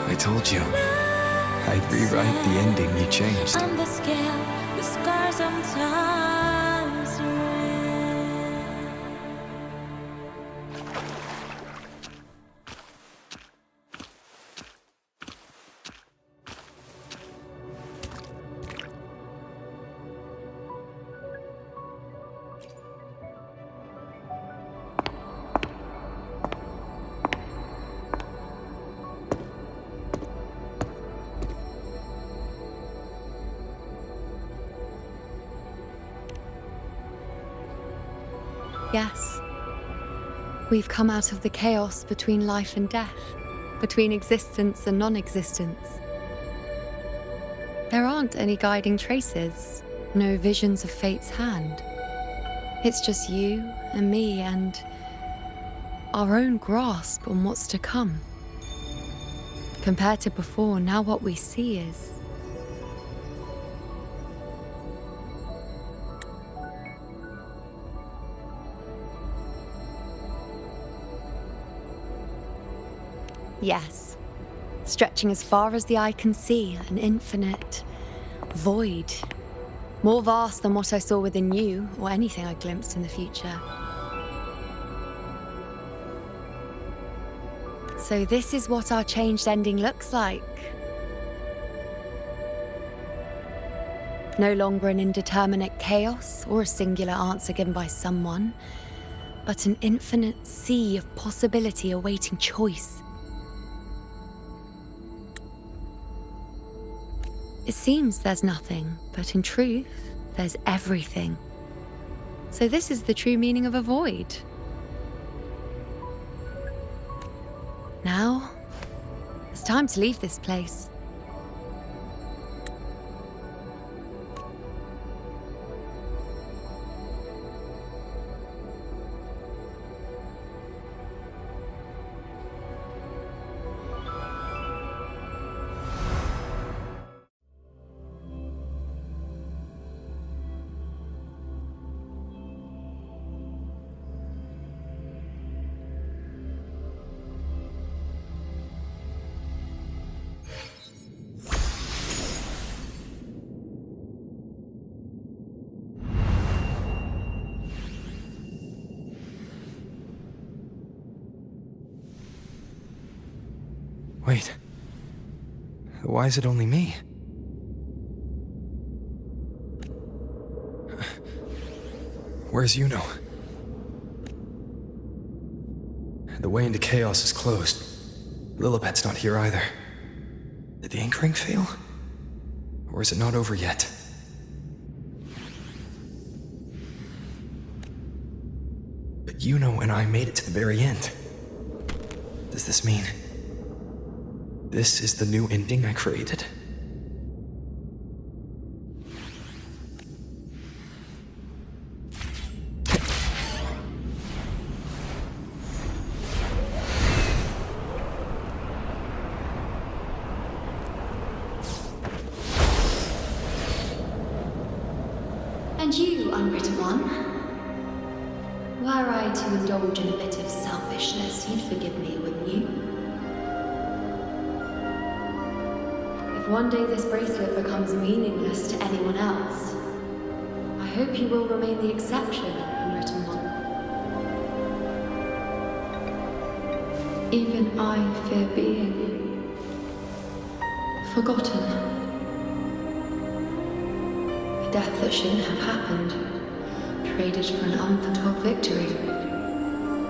I told you. I'd rewrite the ending you changed. On the scale, the scars sometimes Yes. We've come out of the chaos between life and death, between existence and non-existence. There aren't any guiding traces, no visions of fate's hand. It's just you and me and our own grasp on what's to come. Compared to before, now what we see is yes, stretching as far as the eye can see, an infinite void, more vast than what I saw within you or anything I glimpsed in the future. So this is what our changed ending looks like. No longer an indeterminate chaos or a singular answer given by someone, but an infinite sea of possibility awaiting choice. It seems there's nothing, but in truth, there's everything. So this is the true meaning of a void. Now, it's time to leave this place. Wait. Why is it only me? Where's Iuno? The way into chaos is closed. Lilibet's not here either. Did the ink ring fail? Or is it not over yet? But Iuno and I made it to the very end. Does this mean this is the new ending I created? And you, unwritten one? Were I to indulge in a bit of selfishness, you'd forgive me, wouldn't you? If one day this bracelet becomes meaningless to anyone else, I hope you will remain the exception, unwritten one. Even I fear being forgotten. A death that shouldn't have happened, traded for an unforetold victory.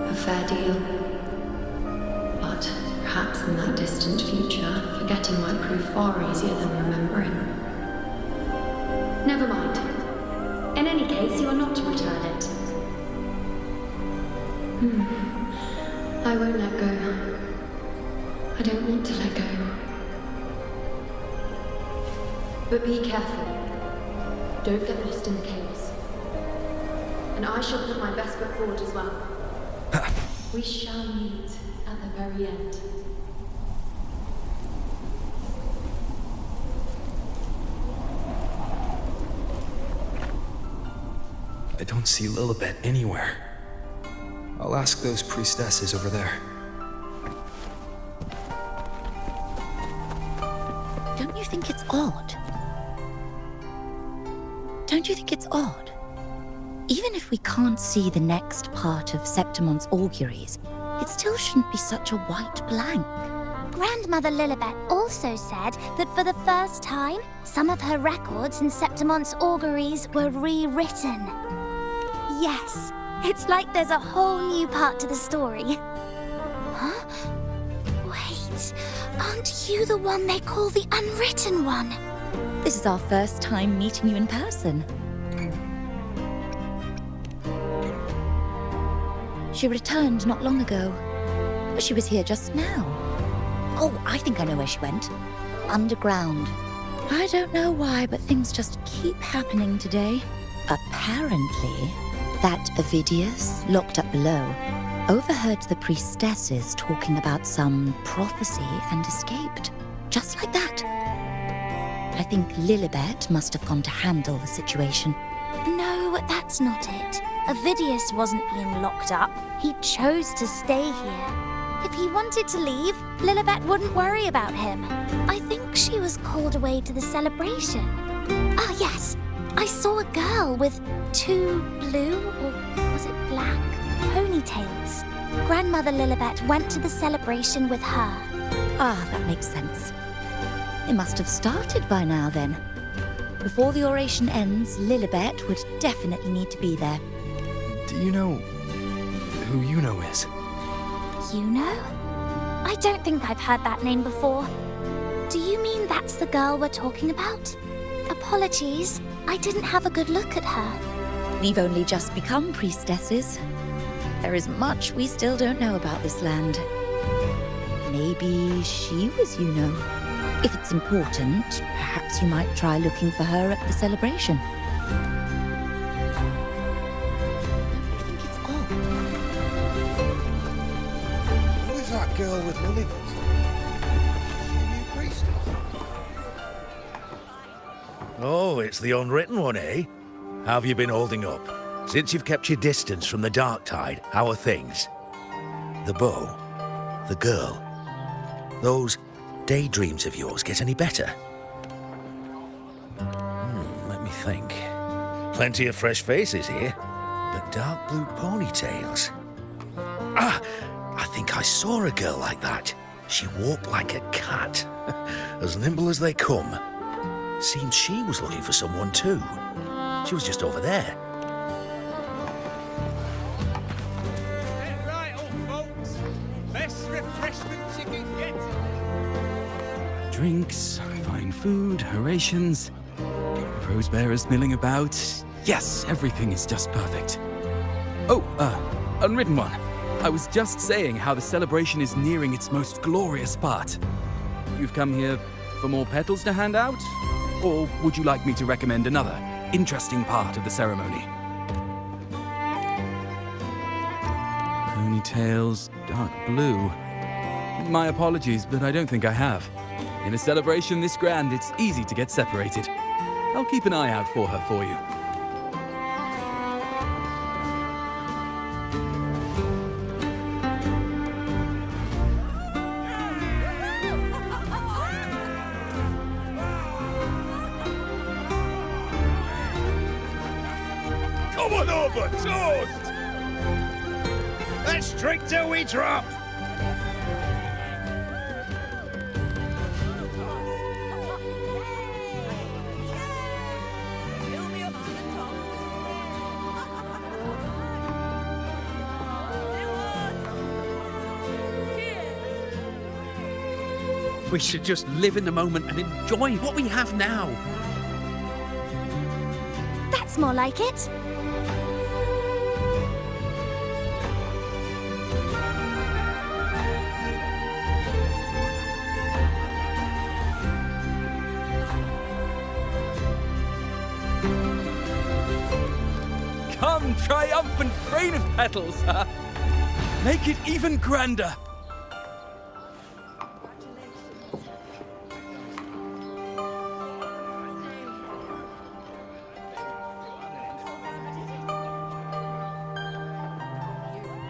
A fair deal. But perhaps in that distant future, forgetting might prove far easier than remembering. Never mind. In any case, you are not to return it. I won't let go. I don't want to let go. But be careful. Don't get lost in the chaos. And I shall put my best foot forward as well. We shall meet at the very end. I don't see Lilibet anywhere. I'll ask those priestesses over there. Don't you think it's odd? Don't you think it's odd? Even if we can't see the next part of Septimon's auguries, it still shouldn't be such a white blank. Grandmother Lilibet also said that for the first time, some of her records in Septimon's auguries were rewritten. Yes, it's like there's a whole new part to the story. Huh? Wait, aren't you the one they call the Unwritten One? This is our first time meeting you in person. She returned not long ago, but she was here just now. Oh, I think I know where she went. Underground. I don't know why, but things just keep happening today. Apparently, that Ovidius, locked up below, overheard the priestesses talking about some prophecy and escaped. Just like that. I think Lilibet must have gone to handle the situation. No, that's not it. Ovidius wasn't being locked up. He chose to stay here. If he wanted to leave, Lilibet wouldn't worry about him. I think she was called away to the celebration. Ah, yes. I saw a girl with 2 blue, or was it black, ponytails. Grandmother Lilibet went to the celebration with her. Ah, that makes sense. It must have started by now then. Before the oration ends, Lilibet would definitely need to be there. Do you know who Iuno is? Iuno? I don't think I've heard that name before. Do you mean that's the girl we're talking about? Apologies, I didn't have a good look at her. We've only just become priestesses. There is much we still don't know about this land. Maybe she was Iuno. If it's important, perhaps you might try looking for her at the celebration. Who is that girl with lily buds? Oh, it's the unwritten one, eh? How have you been holding up? Since you've kept your distance from the dark tide, how are things? The bow, the girl, those daydreams of yours get any better? Let me think. Plenty of fresh faces here, but dark blue ponytails. Ah, I think I saw a girl like that. She walked like a cat, as nimble as they come. Seems she was looking for someone too. She was just over there. Right, old folks. Best refreshments you can get. Drinks, fine food, rations, rose bearers milling about. Yes, everything is just perfect. Oh, unwritten one. I was just saying how the celebration is nearing its most glorious part. You've come here for more petals to hand out? Or would you like me to recommend another interesting part of the ceremony? Ponytails, dark blue. My apologies, but I don't think I have. In a celebration this grand, it's easy to get separated. I'll keep an eye out for her for you. Come on over, toast! Let's drink till we drop! We should just live in the moment and enjoy what we have now. That's more like it. Come, triumphant train of petals! Make it even grander!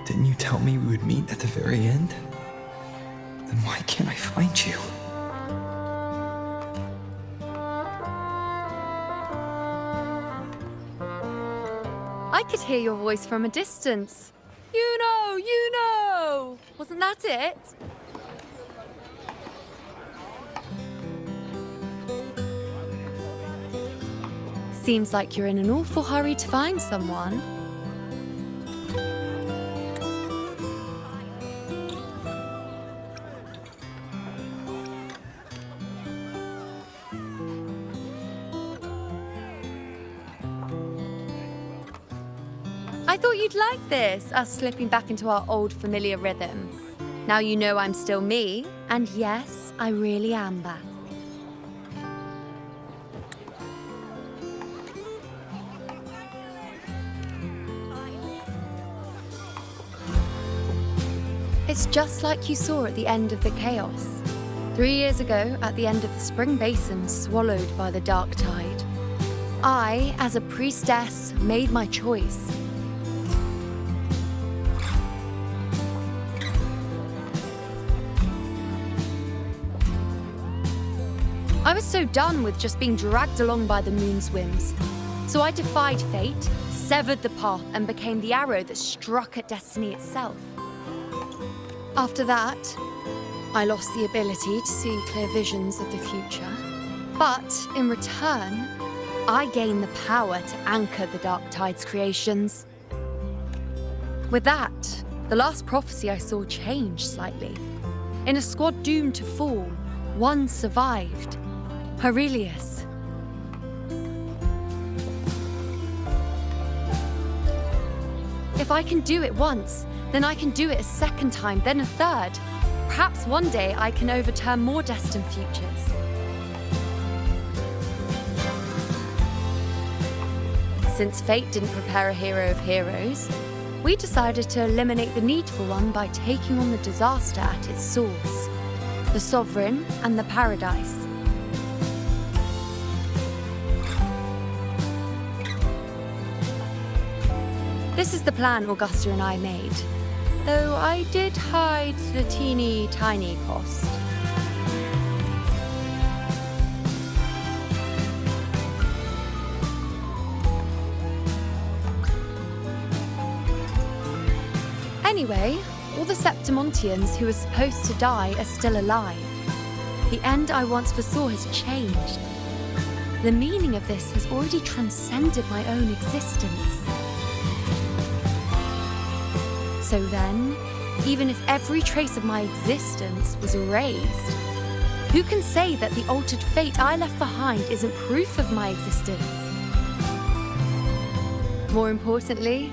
Didn't you tell me we would meet at the very end? Then why can't I find you? I could hear your voice from a distance. Iuno! Iuno! Wasn't that it? Seems like you're in an awful hurry to find someone. I thought you'd like this, us slipping back into our old familiar rhythm. Now you know I'm still me, and yes, I really am back. It's just like you saw at the end of the chaos. 3 years ago, at the end of the spring basin swallowed by the dark tide, I, as a priestess, made my choice. I was so done with just being dragged along by the moon's whims. So I defied fate, severed the path, and became the arrow that struck at destiny itself. After that, I lost the ability to see clear visions of the future. But in return, I gained the power to anchor the dark tide's creations. With that, the last prophecy I saw changed slightly. In a squad doomed to fall, one survived. Aurelius. If I can do it once, then I can do it a second time, then a third. perhaps one day I can overturn more destined futures. Since fate didn't prepare a hero of heroes, we decided to eliminate the needful one by taking on the disaster at its source, the Sovereign and the Paradise. This is the plan Augusta and I made, though I did hide the teeny tiny cost. Anyway, all the Septimontians who were supposed to die are still alive. The end I once foresaw has changed. The meaning of this has already transcended my own existence. So then, even if every trace of my existence was erased, who can say that the altered fate I left behind isn't proof of my existence? More importantly,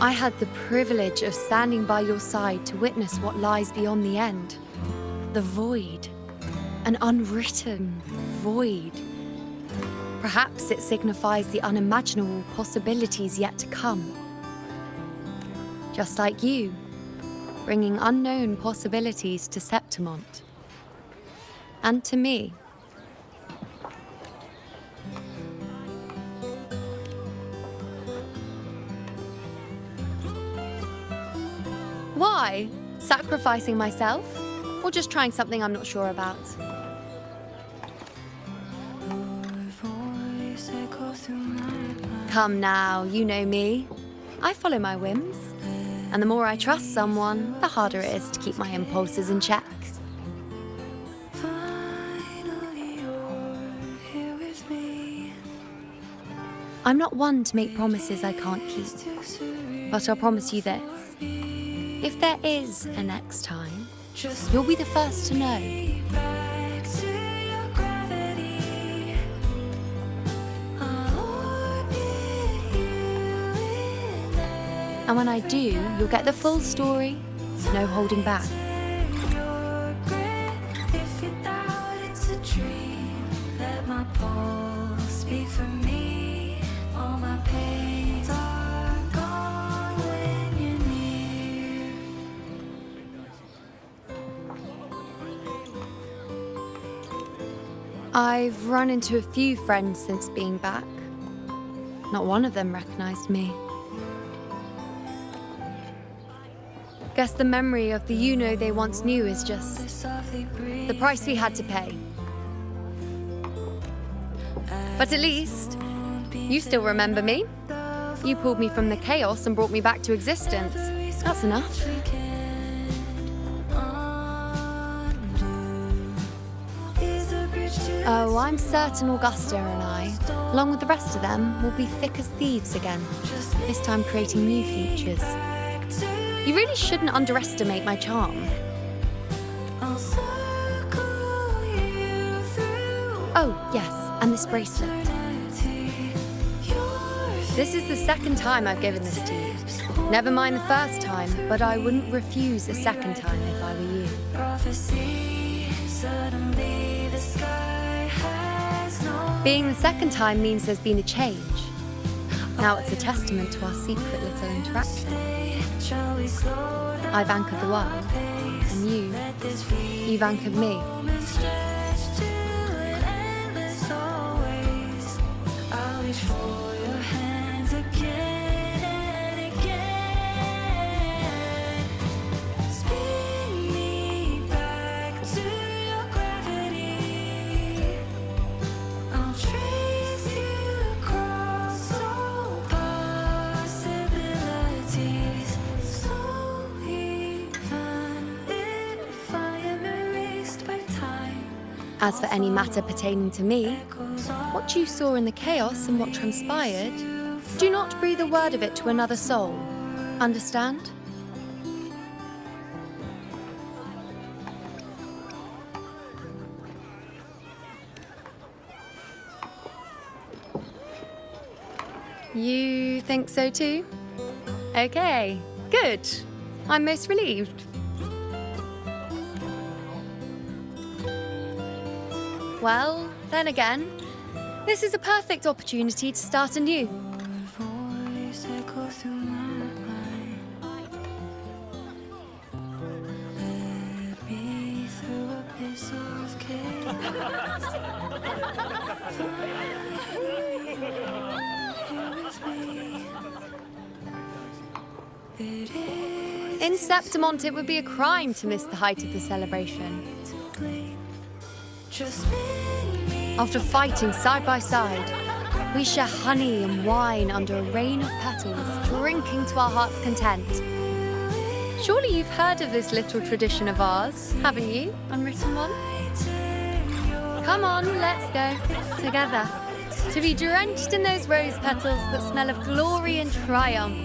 I had the privilege of standing by your side to witness what lies beyond the end. The void. An unwritten void. Perhaps it signifies the unimaginable possibilities yet to come. Just like you, bringing unknown possibilities to Septimont. And to me. Why? Sacrificing myself? Or just trying something I'm not sure about? Come now, you know me. I follow my whims. And the more I trust someone, the harder it is to keep my impulses in check. I'm not one to make promises I can't keep. But I'll promise you this. If there is a next time, you'll be the first to know. And when I do, you'll get the full story, no holding back. I've run into a few friends since being back. Not one of them recognized me. Guess the memory of the Iuno they once knew is just the price we had to pay. But at least, you still remember me. You pulled me from the chaos and brought me back to existence. That's enough. Oh, I'm certain Augusta and I, along with the rest of them, will be thick as thieves again, this time creating new futures. You really shouldn't underestimate my charm. Oh, yes, and this bracelet. This is the second time I've given this to you. Never mind the first time, but I wouldn't refuse a second time if I were you. Being the second time means there's been a change. Now it's a testament to our secret little interaction. I've anchored the world, and you've anchored me. As for any matter pertaining to me, what you saw in the chaos and what transpired, do not breathe a word of it to another soul. Understand? You think so too? Okay, good. I'm most relieved. Well, then again, this is a perfect opportunity to start anew. In Septimont, it would be a crime to miss the height of the celebration. After fighting side by side, we share honey and wine under a rain of petals, drinking to our heart's content. Surely you've heard of this little tradition of ours, haven't you, Unwritten One? Come on, let's go, together, to be drenched in those rose petals that smell of glory and triumph.